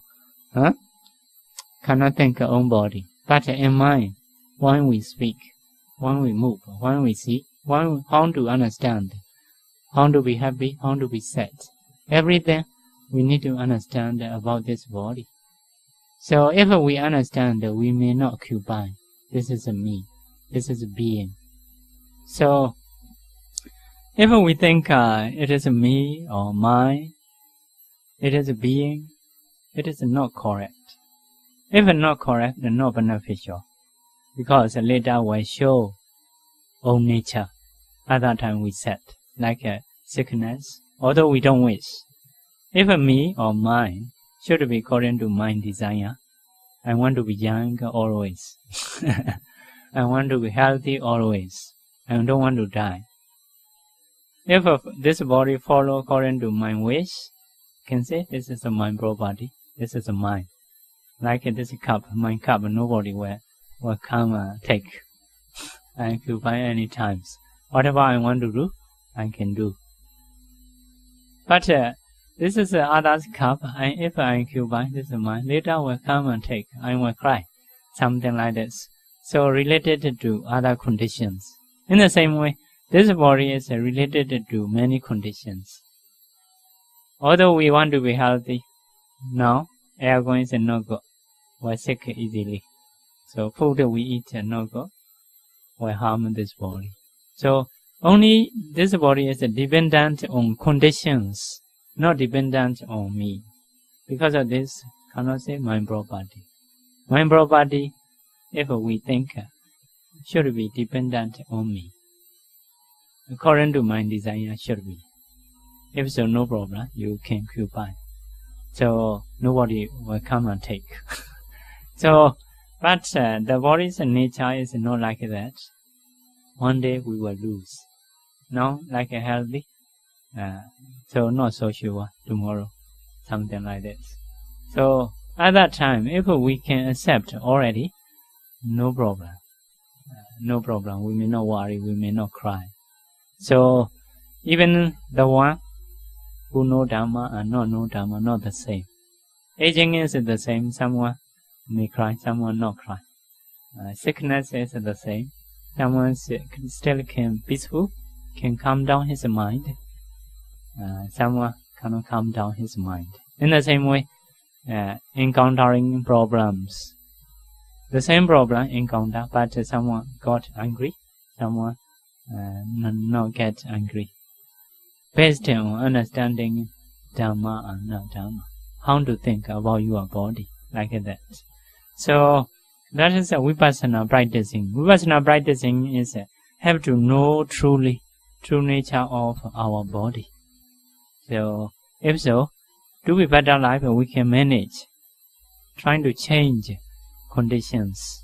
cannot think our own body. But in mind, when we speak, when we move, when we see, how to understand, how to be happy, how to be sad, everything we need to understand about this body. So if we understand, we may not occupy. This is a me. This is a being. So if we think it is a me or mine, it is a being, it is not correct. If not correct, not beneficial. Because later we show own nature. At that time we said, like a sickness, although we don't wish. If a me or mine should be according to my desire, I want to be young always. I want to be healthy always. I don't want to die. If this body follow according to my wish, can say this is my property, this is mine. Like this cup, my cup, nobody will come take. I can buy any times. Whatever I want to do, I can do. But this is other's cup, and if I can buy, this is mine. Later will come and take. I will cry, something like this. So related to other conditions. In the same way, this body is related to many conditions. Although we want to be healthy, now air going is not good. We're sick easily. So food we eat not good. Will harm this body. So only this body is dependent on conditions, not dependent on me. Because of this, cannot say mind property. Mind property, if we think, should be dependent on me. According to my desire, should be. If so, no problem, you can occupy. So nobody will come and take. So, but the body's nature is not like that. One day we will lose. Now, like a healthy, so not so sure tomorrow, something like this. So at that time, if we can accept already, no problem. No problem. We may not worry. We may not cry. So even the one who know Dhamma and not know Dhamma, not the same. Aging is the same. Someone may cry, someone not cry. Sickness is the same. Someone still can peaceful, can calm down his mind. Someone cannot calm down his mind. In the same way, encountering problems. The same problem encounter, but someone got angry, someone not get angry. Based on understanding Dhamma and not Dhamma. How to think about your body, like that. So that is a Vipassana practicing. Vipassana practicing is have to know truly true nature of our body. So if so, to be better life, we can manage, trying to change conditions.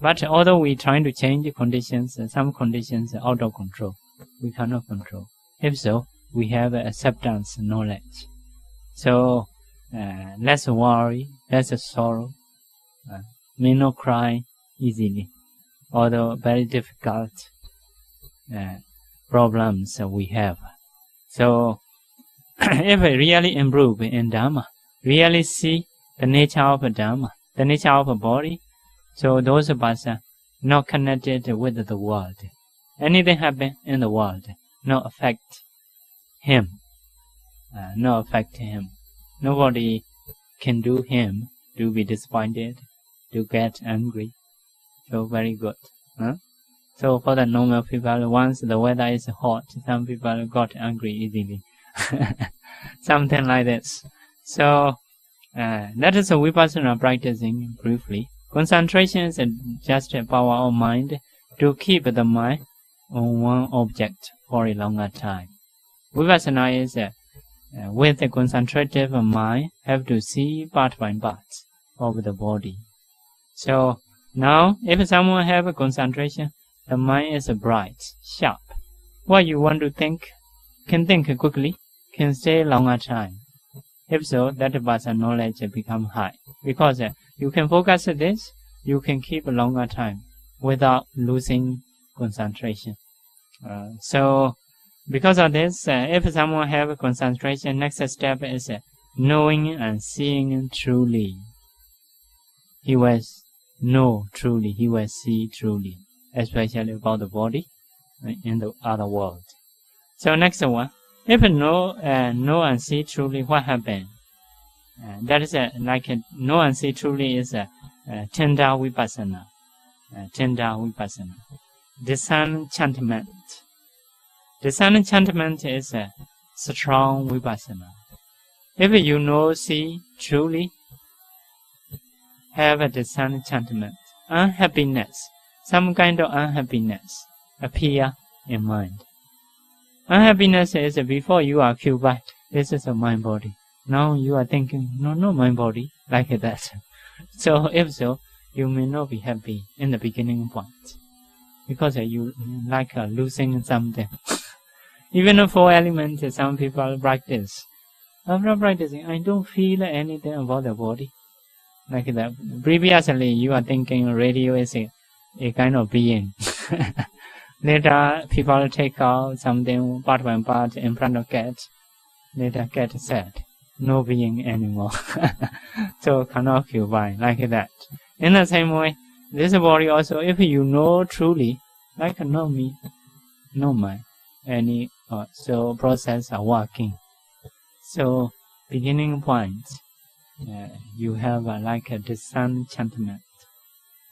But although we trying to change conditions, some conditions are out of control. We cannot control. If so, we have acceptance knowledge. So less worry, less sorrow, may not cry easily, although very difficult problems we have. So if we really improve in Dhamma, really see the nature of Dhamma, the nature of a body, so those of us are not connected with the world. Anything happen in the world, not affect him. Not affect him. Nobody can do him to be disappointed, to get angry. So very good. So for the normal people, once the weather is hot, some people got angry easily. Something like this. So that is a Vipassana practicing briefly. Concentration is just a power of mind to keep the mind on one object for a longer time. Vipassana is with a concentrative mind, have to see part by part of the body. So now, if someone have a concentration, the mind is bright, sharp. What you want to think, can think quickly, can stay longer time. If so, that person's knowledge become high. Because you can focus this, you can keep a longer time without losing concentration. So Because of this, if someone have a concentration, next step is knowing and seeing truly. He will know truly, he will see truly, especially about the body in the other world. So next one, if know and see truly, what happens? That is know and see truly is tender Vipassana. Disenchantment. Disenchantment is a strong Vipassana. If you know, see truly, have a disenchantment, unhappiness, some kind of unhappiness appear in mind. Unhappiness is before you are occupied, this is a mind body. Now you are thinking, no, not mind body, like that. So if so, you may not be happy in the beginning point, because you like losing something. Even the 4 elements, some people practice. After practicing, I don't feel anything about the body, like that. Previously, you are thinking radio is a kind of being. Later, people take out something part by part in front of cat. Later, cat said, no being anymore. So cannot occupy like that. In the same way, this body also, if you know truly, like no me, no mind, so process are working. So beginning point, you have like a disenchantment,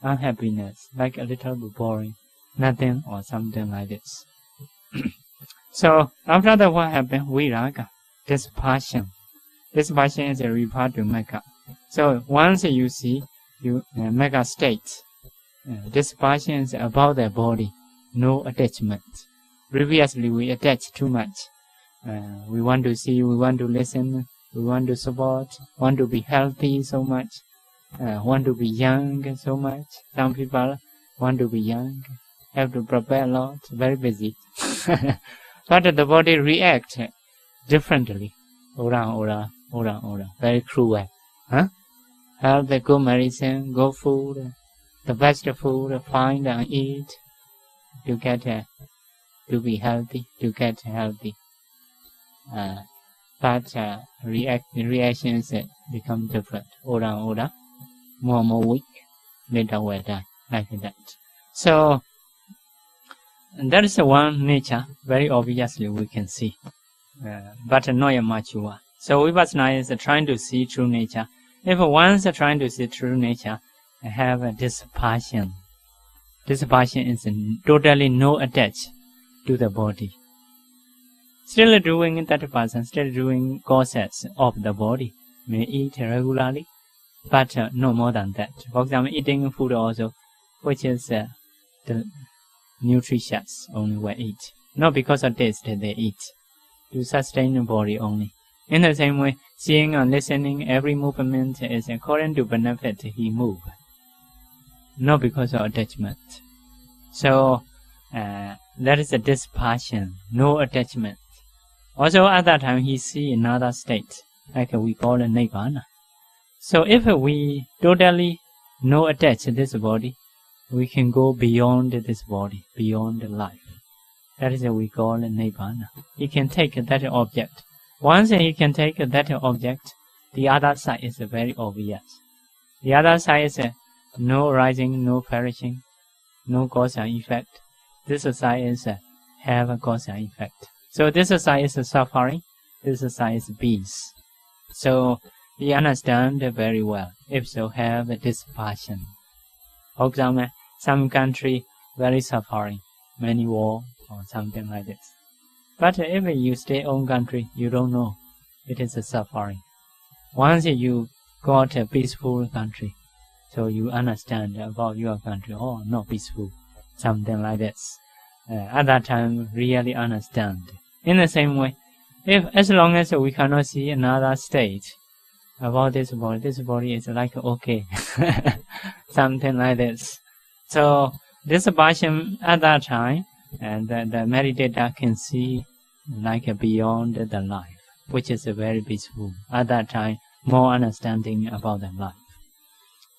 unhappiness, like a little bit boring, nothing or something like this. So after that, what happened? Viraga, dispassion. Dispassion is a report to mega. So once you see, you mega state. Dispassion is about the body, no attachment. Previously, we attach too much. We want to see, we want to listen, we want to support, want to be healthy so much, want to be young so much. Some people want to be young, have to prepare a lot, very busy. But the body reacts differently. Ora, very cruel. Have the good medicine, good food, the best food, find and eat to get to be healthy, to get healthy. But reactions become different. Ora, more weak, later will die, like that. So that is one nature, very obviously we can see, but not much more. So Vipassana is trying to see true nature. If one's trying to see true nature, have a dispassion. Dispassion is totally no attach to the body. Still doing that person, still doing causes of the body, may eat regularly, but no more than that. For example, eating food also, which is the nutritious only will eat. Not because of taste they eat, to sustain the body only. In the same way, seeing and listening, every movement is according to benefit he move, not because of attachment. So that is a dispassion, no attachment. Also at that time he see another state, like we call it Nibbana. So if we totally no attach to this body, we can go beyond this body, beyond life. That is what we call it Nibbana. He can take that object. Once he can take that object, the other side is very obvious. The other side is no rising, no perishing, no cause and effect. This side is have a cause and effect. So this side is suffering, this side is peace. So he understands very well. If so, have a dispassion. For example, some country very suffering, many war or something like this. But if you stay own country, you don't know it is a suffering. Once you got a peaceful country, so you understand about your country. Oh, not peaceful, something like this. At that time, really understand. In the same way, as long as we cannot see another state about this body is like okay, something like this. So this passion at that time, and the meditator can see like beyond the life, which is very peaceful. At that time, more understanding about the life.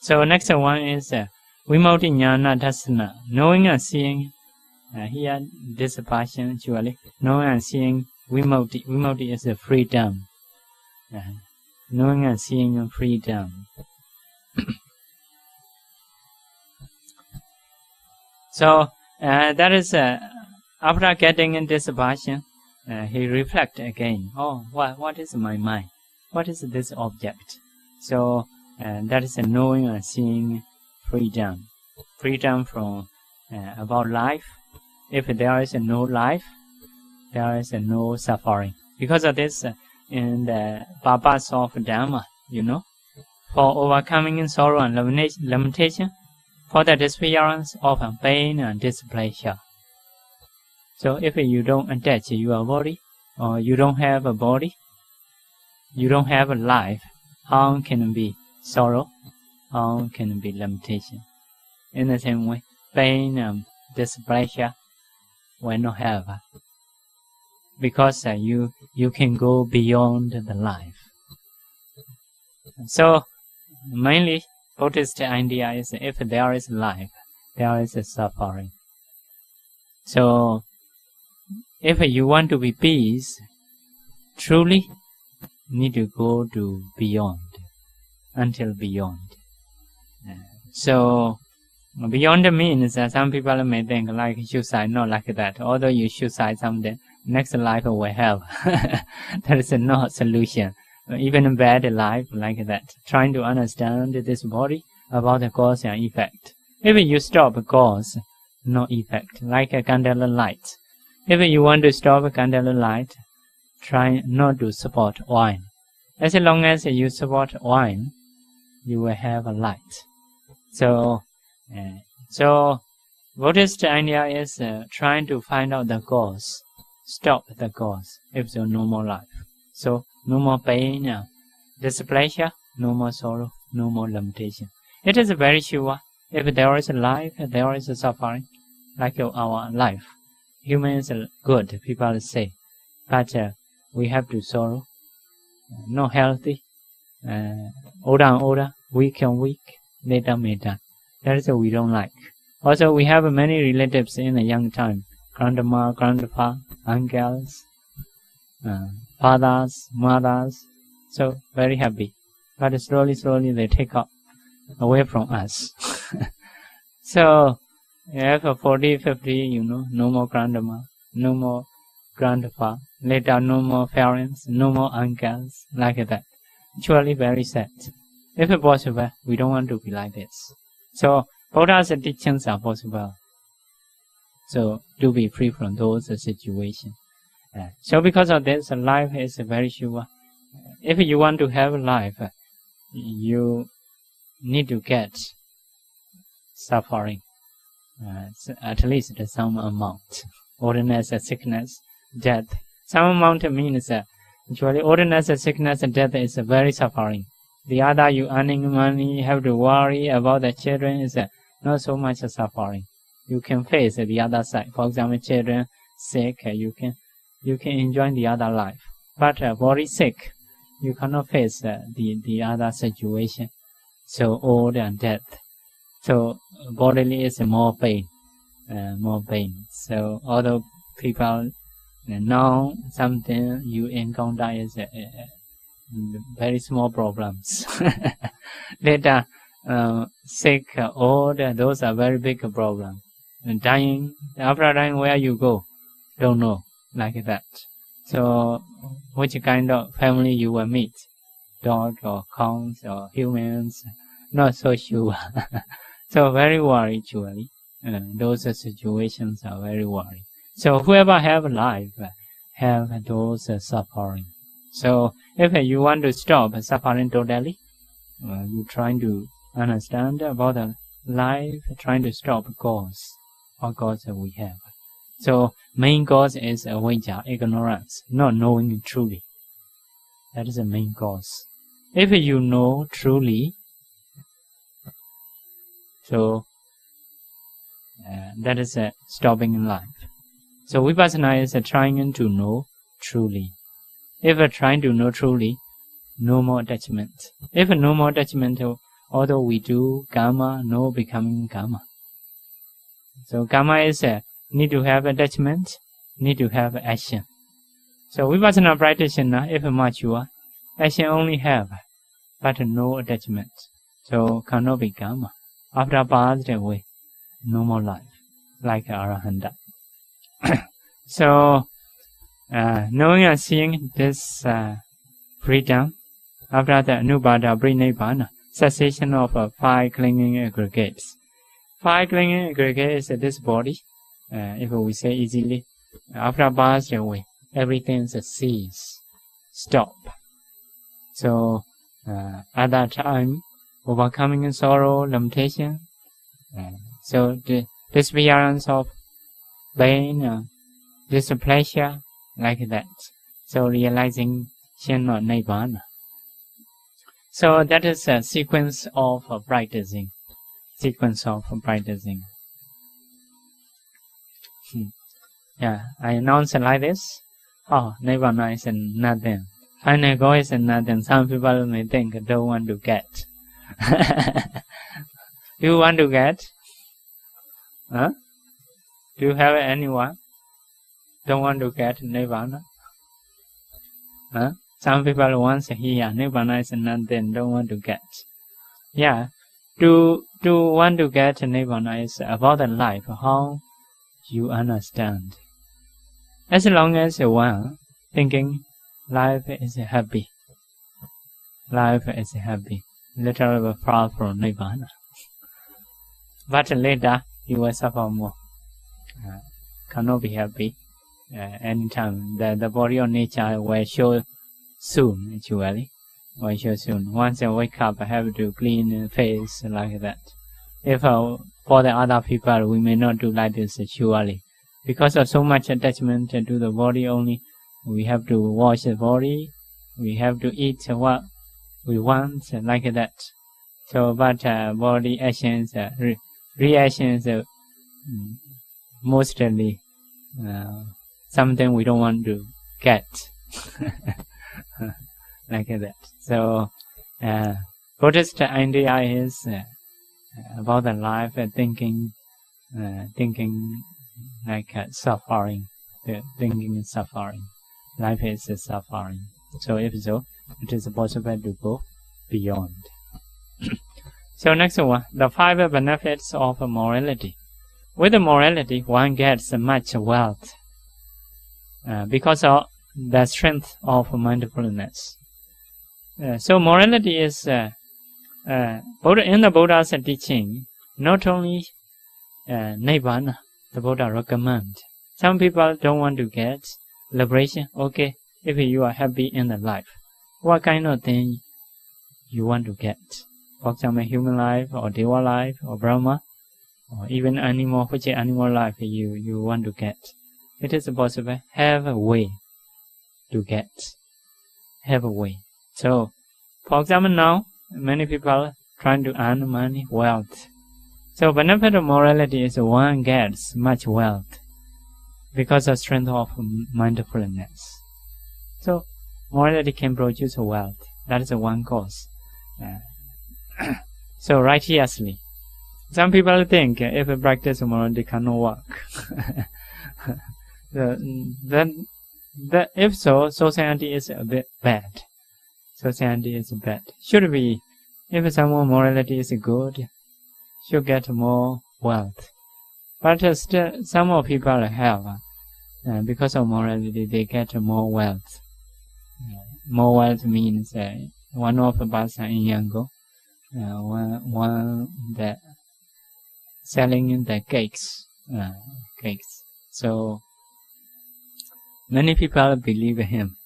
So next one is Vimukti Jnana Dassana, knowing and seeing Here, this passion actually, knowing and seeing Vimukti. Vimukti is a freedom. Knowing and seeing freedom. So that is after getting in this passion, he reflect again. Oh, what is my mind? What is this object? So that is a knowing and seeing freedom. Freedom from about life. If there is no life, there is no suffering. Because of this, in the purpose of Dhamma, for overcoming sorrow and limitation, for the disappearance of pain and displeasure. So if you don't attach your body, or you don't have a body, you don't have a life, how can it be sorrow? How can it be limitation? In the same way, pain and displeasure will not have. Because you can go beyond the life. So, mainly, Buddhist idea is if there is life, there is a suffering. So, if you want to be peace, truly need to go to beyond, until beyond. So, beyond means that some people may think like suicide, not like that. Although you suicide someday, next life will have. That is not solution. Even a bad life like that. Trying to understand this body about the cause and effect. If you stop cause, no effect. Like a candle light. If you want to stop a candle light, try not to support wine. As long as you support wine, you will have a light. So Buddhist idea is trying to find out the cause. Stop the cause. If so, no more life. So, no more pain, displeasure, no more sorrow, no more limitation. It is very sure. If there is a life, there is a suffering. Like our life. Humans are good, people say. But we have to sorrow. Not healthy. Older and older, weak and weak. Later may die. That is what we don't like. Also, we have many relatives in a young time. Grandma, grandpa, uncles, fathers, mothers. So, very happy. But slowly they take up away from us. So, after 40, 50, no more grandma, no more grandpa. Later, no more parents, no more uncles, like that. Actually, very sad. If possible, we don't want to be like this. So, Buddha's teachings are possible. So, to be free from those situations. So, because of this, life is very sure. If you want to have life, you need to get suffering. At least some amount. Illness, sickness, death. Some amount means actually illness, sickness, death is very suffering. The other, you earning money, have to worry about the children is not so much suffering. You can face the other side. For example, children sick, you can enjoy the other life. But body sick, you cannot face the other situation. So old and death. So bodily is more pain. So although people know something you encounter is very small problems. Later, sick, old, those are very big problems. Dying, after dying, where you go, don't know, like that. So, which kind of family you will meet, dog or cows or humans, not so sure. So very worried actually. Those situations are very worried. So whoever have life, have those suffering. So if you want to stop suffering totally, you trying to understand about the life, trying to stop cause. What cause we have. So main cause is avijja, ignorance, not knowing truly. That is the main cause. If you know truly, so that is stopping in life. So Vipassana is trying to know truly. If trying to know truly, no more attachment. If no more attachment, although we do karma, no becoming karma. So karma is need to have attachment, need to have action. So Vipassana practitioner, if mature, action only have, but no attachment. So cannot become, after passed away, no more life, like Arahanta. So, knowing and seeing this freedom, after the Anupada Prinipana, cessation of 5 clinging aggregates. 5 clinging aggregates is this body, if we say easily, after passed away, everything ceases, stop. So, at that time, overcoming sorrow, limitation, so the disappearance of pain, displeasure, like that. So realizing Nibbana. So that is a sequence of practicing. Yeah, I announce it like this. Oh, Nibbana is nothing. Final goal is nothing. Some people may think don't want to get. Do you want to get? Huh? Do you have anyone? Don't want to get Nibbana? Huh? Some people want to hear Nibbana is nothing, don't want to get. Yeah, to want to get Nibbana is about the life, how you understand. As long as one thinking life is happy, literally far from Nibbana. But later you will suffer more. Cannot be happy anytime. The body or nature will show soon, actually. Will show soon. Once I wake up, I have to clean face like that. If for the other people, we may not do like this, surely. Because of so much attachment to the body only, we have to wash the body, we have to eat what we want, like that. So, but body actions, reactions, mostly something we don't want to get. Like that. So, Buddhist idea is about the life, thinking like suffering. Thinking is suffering. Life is suffering. So, if so, it is possible to go beyond. So, next one, the 5 benefits of morality. With morality, one gets much wealth because of the strength of mindfulness. So morality is in the Buddha's teaching, not only Nibbana, the Buddha recommend. Some people don't want to get liberation. Okay, if you are happy in the life, what kind of thing you want to get? For example, human life, or Deva life, or Brahma, or even animal, which animal life you want to get. It is possible. Have a way to get. Have a way. So, for example, now many people trying to earn money, wealth. So, benefit of morality is one gets much wealth because of strength of mindfulness. So, morality can produce wealth. That is one cause. So, righteously. Some people think if a practice of morality cannot work. If so, society is a bit bad. Society is bad. Should be, if someone morality is good, should get more wealth. But still, some of people have, because of morality, they get more wealth. More wealth means one of us in Yangon, one that selling the cakes. So many people believe him.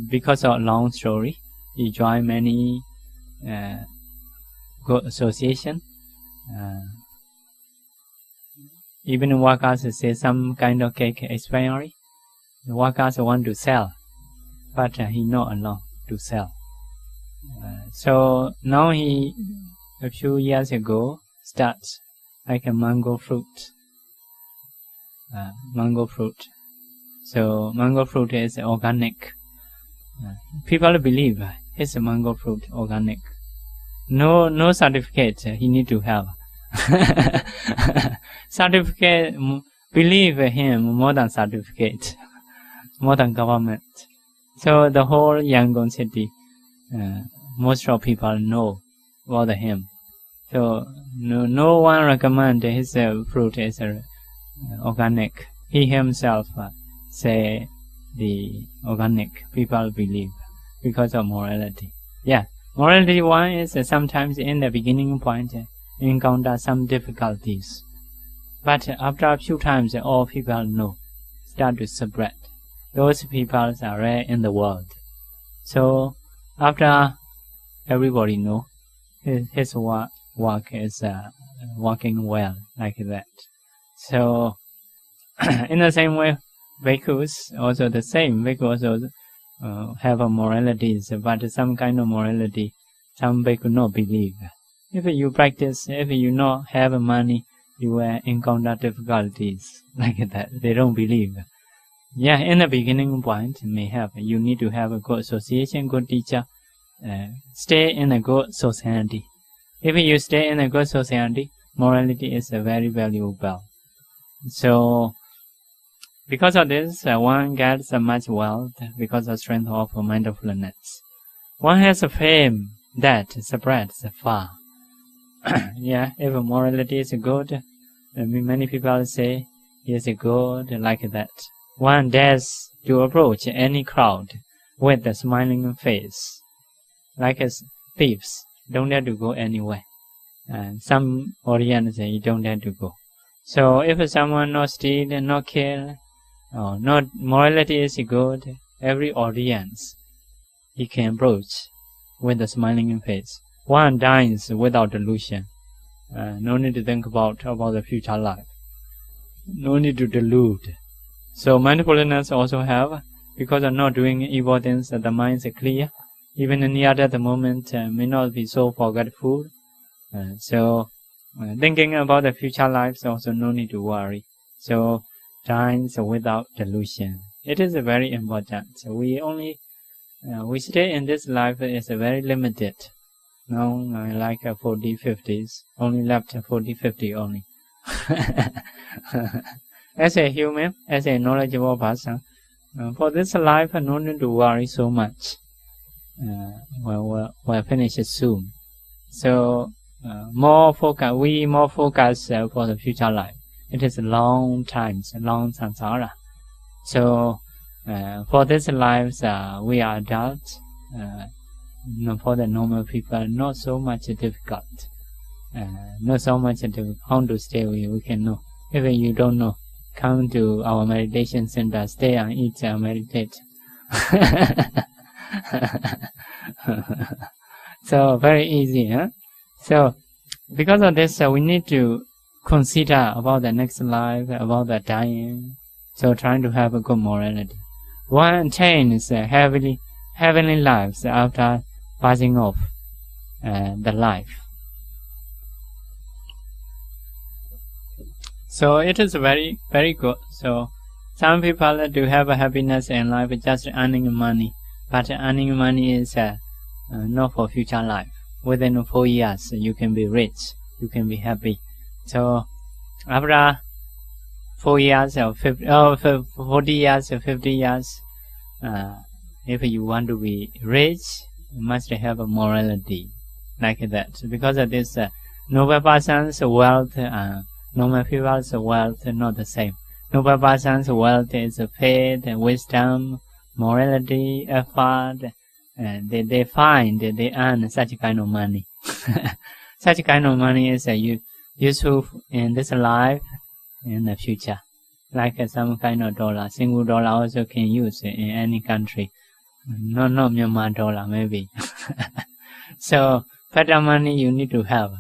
Because of a long story, he joined many good association. Even workers say some kind of cake expiry. The workers want to sell, but he not allowed to sell. So now he, a few years ago, starts like a mango fruit. Mango fruit. So mango fruit is organic. People believe it's a mango fruit, organic. No certificate he need to have. Certificate, believe him more than certificate, more than government. So the whole Yangon city, most of people know about him. So no one recommend his fruit is organic. He himself say the organic. People believe because of morality. Yeah, morality one is sometimes in the beginning point encounter some difficulties, but after a few times all people know, start to spread. Those people are rare in the world. So after everybody know, his work is working well like that. So in the same way, bhikkhus also the same. Bhikkhus also have a moralities, but some kind of morality some bhikkhus not believe. If you practice, if you not have money, you will encounter difficulties like that. They don't believe. Yeah, in the beginning point may have. You need to have a good association, good teacher. Stay in a good society. If you stay in a good society, morality is very valuable. So, because of this, one gets much wealth because of strength of mindfulness. One has a fame that spreads far. Yeah, if morality is good, many people say he is good like that. One dares to approach any crowd with a smiling face, like as thieves. Don't dare to go anywhere. Some audience you don't dare to go. So if someone not steal, not kill, or not morality is good, every audience he can approach with a smiling face. One dines without delusion. No need to think about the future life. No need to delude. So mindfulness also have, because of not doing evil things, the mind is clear. Even near that moment may not be so forgetful. So thinking about the future lives also no need to worry. So dines without delusion. It is very important. We stay in this life is very limited. Now like 40, 50s, only left 40, 50 only. As a human, as a knowledgeable person, for this life, no need to worry so much. We'll finish it soon. So, more focus for the future life. It is a long time, long samsara. So, for this life, we are adults. For the normal people, not so much difficult. Not so much difficult. How to stay, we can know. If you don't know, come to our meditation center, stay and eat and meditate. So very easy, huh? So because of this, we need to consider about the next life, about the dying. So trying to have a good morality. One attains heavenly lives after passing off the life. So it is very, very good. So some people do have a happiness in life just earning money, but earning money is not for future life. Within 4 years, you can be rich, you can be happy. So after 4 years or 40 years or 50 years, if you want to be rich, you must have a morality like that. Because of this, noble person's wealth, normal people's wealth not the same. Noble person's wealth is faith, wisdom, morality, effort. They earn such kind of money. Such kind of money is useful in this life, in the future. Like some kind of dollar, single dollar also can use in any country. Not Myanmar dollar maybe. So better money you need to have.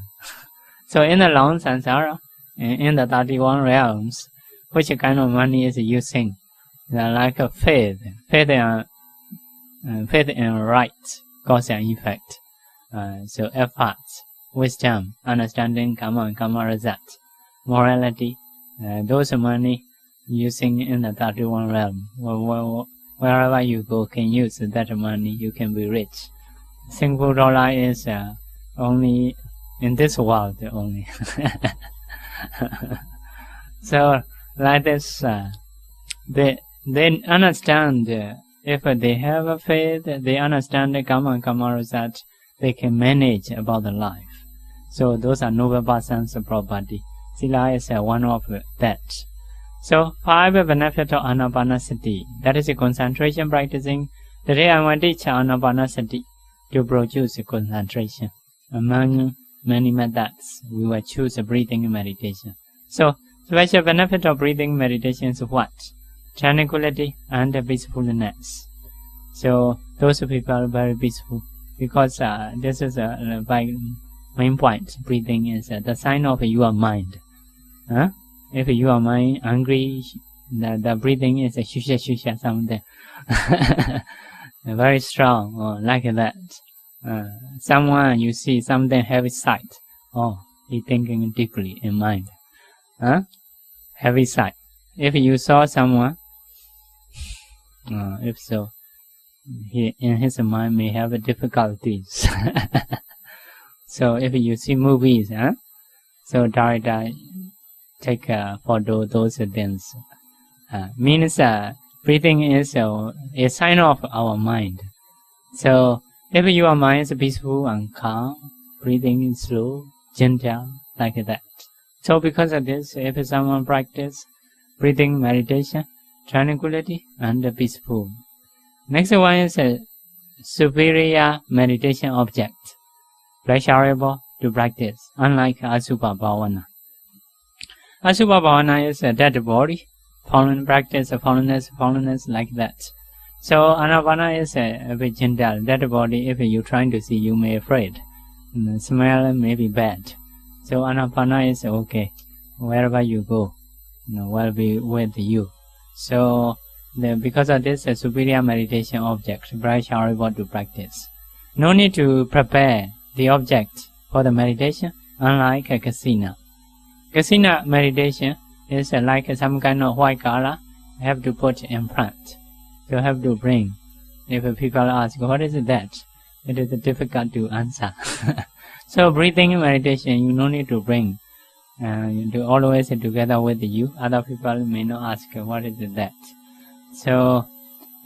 So in the long samsara, in the 31 realms, which kind of money is using? Like faith and right, cause and effect. So efforts, wisdom, understanding, karma and karma result, morality, those money using in the 31 realm. Wherever you go, can use that money, you can be rich. Single dollar is only in this world only. So like this, they understand. If they have a faith, they understand the karma result. They can manage about the life. So those are noble persons' property. Sila is one of that. So 5 benefits of Anapanasati. That is a concentration practicing. Today I want to teach Anapanasati to produce a concentration. Among many methods, we will choose a breathing meditation. So special benefit of breathing meditation is what? Tranquility and peacefulness. So those people are very peaceful because this is a main point. Breathing is the sign of your mind. If your mind angry, the breathing is a shusha something. Very strong, like that. Someone you see something heavy sight. He thinking deeply in mind. Heavy sight. If you saw someone, if so, he in his mind may have difficulties. So if you see movies, so director take photo those things. Means breathing is a sign of our mind. So if your mind is peaceful and calm, breathing is slow, gentle, like that. So because of this, if someone practice breathing meditation, tranquility and peaceful. Next one is a superior meditation object, pleasurable to practice, unlike Asubha Bhavana. Asubha Bhavana is a dead body, practice fallenness like that. So Anapana is a bit gentle, dead body. If you trying to see, you may afraid. The smell may be bad. So Anapana is okay. Wherever you go, will be with you. So because of this, a superior meditation object, very horrible to practice. No need to prepare the object for the meditation, unlike a kasina. Kasina meditation is like some kind of white color, have to put in front. You have to bring. If people ask, what is that? It is difficult to answer. So breathing meditation, you no need to bring. You do always together with you. Other people may not ask, what is that? So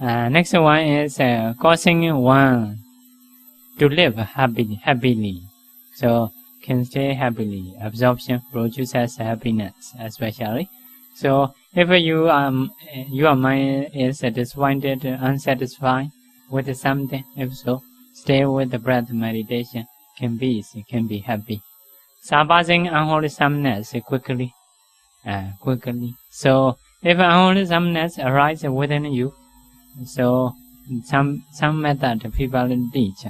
next one is causing one to live happily. So can stay happily. Absorption produces happiness, especially. So if your mind is disappointed, unsatisfied with something, if so, stay with the breath meditation. Can be happy. Surpassing unwholesomeness quickly. So if unwholesomeness arises within you, so some method people teach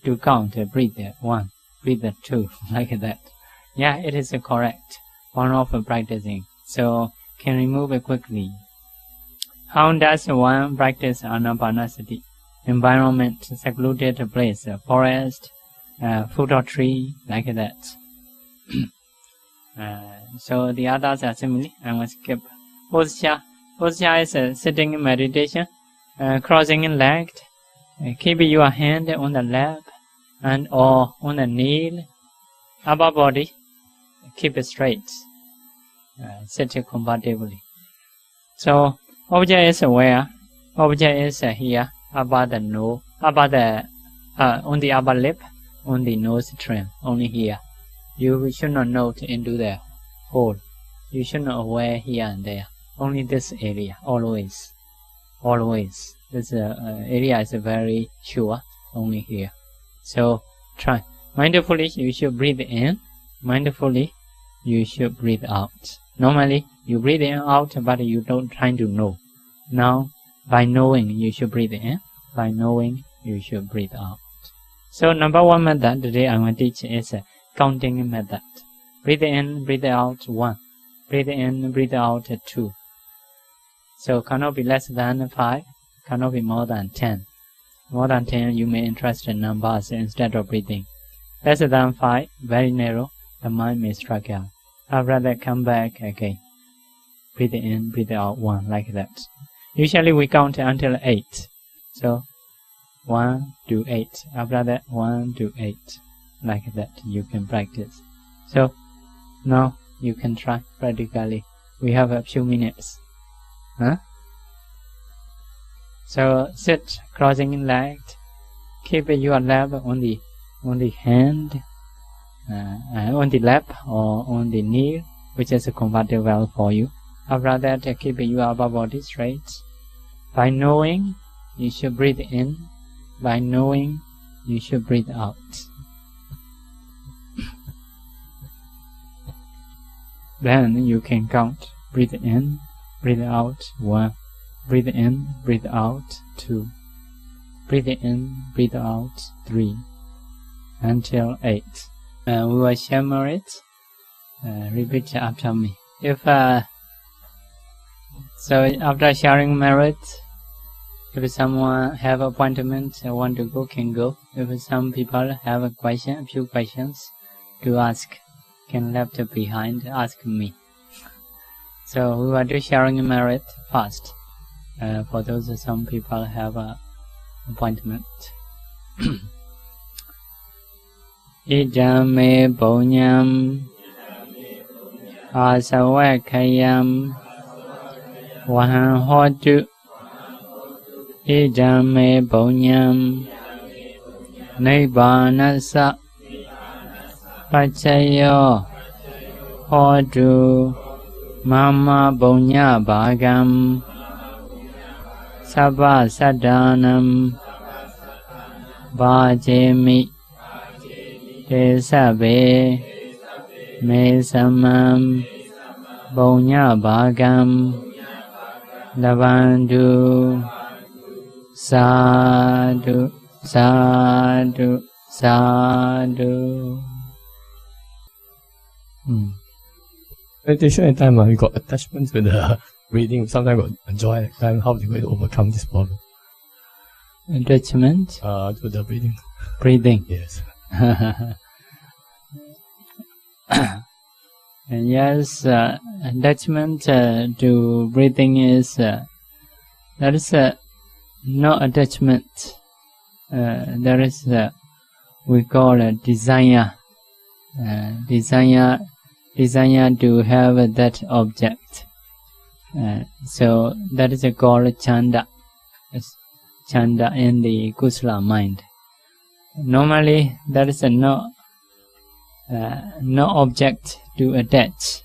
to count, breathe 1, breathe 2, like that. Yeah, it is correct. One of practicing. So can remove it quickly. How does one practice Anapanasati? Environment, secluded place, forest, foot or tree, like that. So the others are similar. I will skip. Posture. Posture is sitting meditation, crossing leg. Keep your hand on the lap and or on the knee. Upper body, keep it straight. Sit comfortably. So object is where? Object is here, above the nose, above the on the upper lip, on the nose trim, only here. You should not note into the hole. You should not aware here and there. Only this area, always. This area is very sure, only here. So try. Mindfully, you should breathe in. Mindfully, you should breathe out. Normally, you breathe in out, but you don't try to know. Now, by knowing, you should breathe in. By knowing, you should breathe out. So, number one method today I will teach is a counting method. Breathe in, breathe out 1. Breathe in, breathe out 2. So, cannot be less than 5. Cannot be more than 10. More than 10, you may interest in numbers instead of breathing. Less than 5, very narrow, the mind may struggle. After that, come back again. Breathe in, breathe out 1, like that. Usually we count until 8. So, 1 to 8. After that, 1 to 8. like that you can practice. So now you can try practically. We have a few minutes. So sit crossing legs. Keep your lap on the hand, on the lap or on the knee, which is comfortable for you. After that, keep your upper body straight. By knowing, you should breathe in. By knowing, you should breathe out. Then you can count. Breathe in, breathe out. 1. Breathe in, breathe out. 2. Breathe in, breathe out. 3. Until 8. We will share it. Repeat after me. So after sharing merit, if someone have appointment and want to go, can go. If some people have a few questions to ask, can left behind, ask me. So we will do sharing merit first. For those some people have a appointment. Idame bonyam asawakayam Wahang hotu idame bonyam nibbanasa pacayo hotu mama bonya bhagam sabba sadanam bhajemi tesabe me samam bonya bhagam Lavandu Sadhu Sadhu Sadhu. Meditation time we got attachment to the breathing. Sometimes we enjoy time. How do we overcome this problem? Attachment? To the breathing. Breathing. Yes. And yes, attachment to breathing is there is no attachment. There is we call a desire. Desire to have that object. So that is called chanda. Chanda in the kusala mind. Normally there is no object to attach,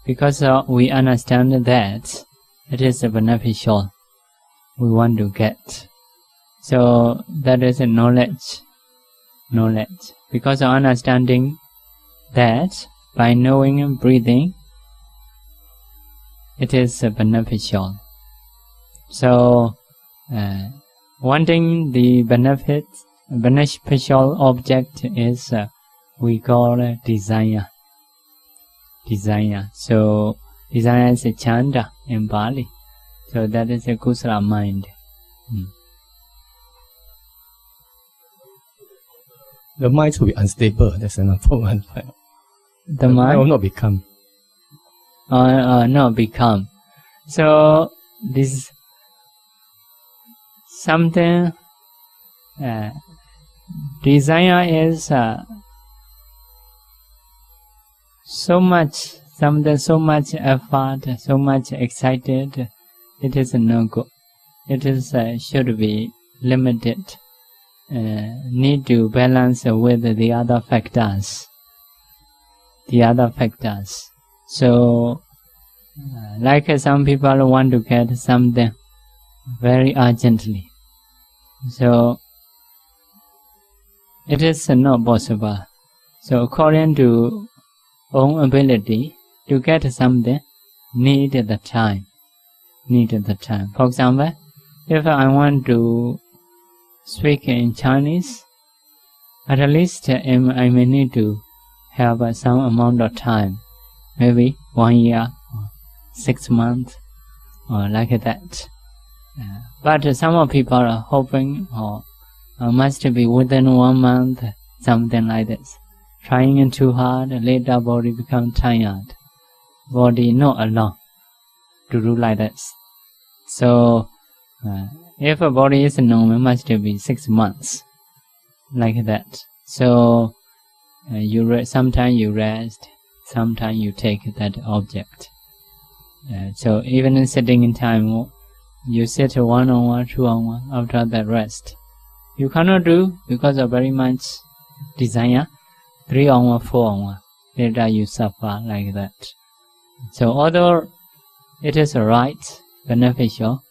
because we understand that it is beneficial. We want to get. So that is a knowledge. Because of understanding that by knowing and breathing, it is beneficial. So wanting the beneficial object is we call desire. So desire is a chanda in Bali. So that is a kusala mind. The mind will be unstable. That's another one. The mind will not become. Not become. So this something. Desire is so much effort, so much excited. It is no good. It is should be limited. Need to balance with the other factors. So, like some people want to get something very urgently. So, it is not possible. So, according to own ability, to get something, need the time. For example, if I want to speak in Chinese, at least I may need to have some amount of time, maybe 1 year, or 6 months, or like that. But some people are hoping or must be within 1 month, something like this. Trying too hard, later body become tired. Body not alone to do like this. So, if a body is normal, must be 6 months, like that. So, Sometimes you rest, sometimes you take that object. So even in sitting in time, you sit 1 hour, 2 hours after that rest. You cannot do because of very much desire. 3 hours, 4 hours. Later you suffer like that. So although it is right, beneficial,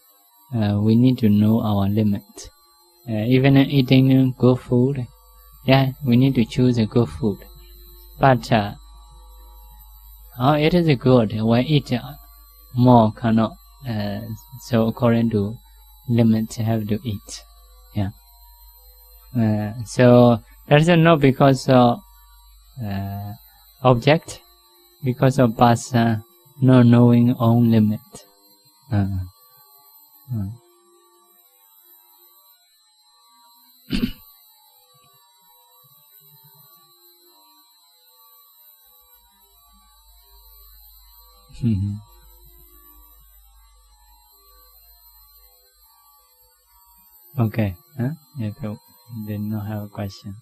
we need to know our limit. Even in eating good food, we need to choose a good food. But it is good. We eat more cannot. So according to limit, have to eat. So that is not because of object, because of us not knowing own limit. Okay, if you did not have a question.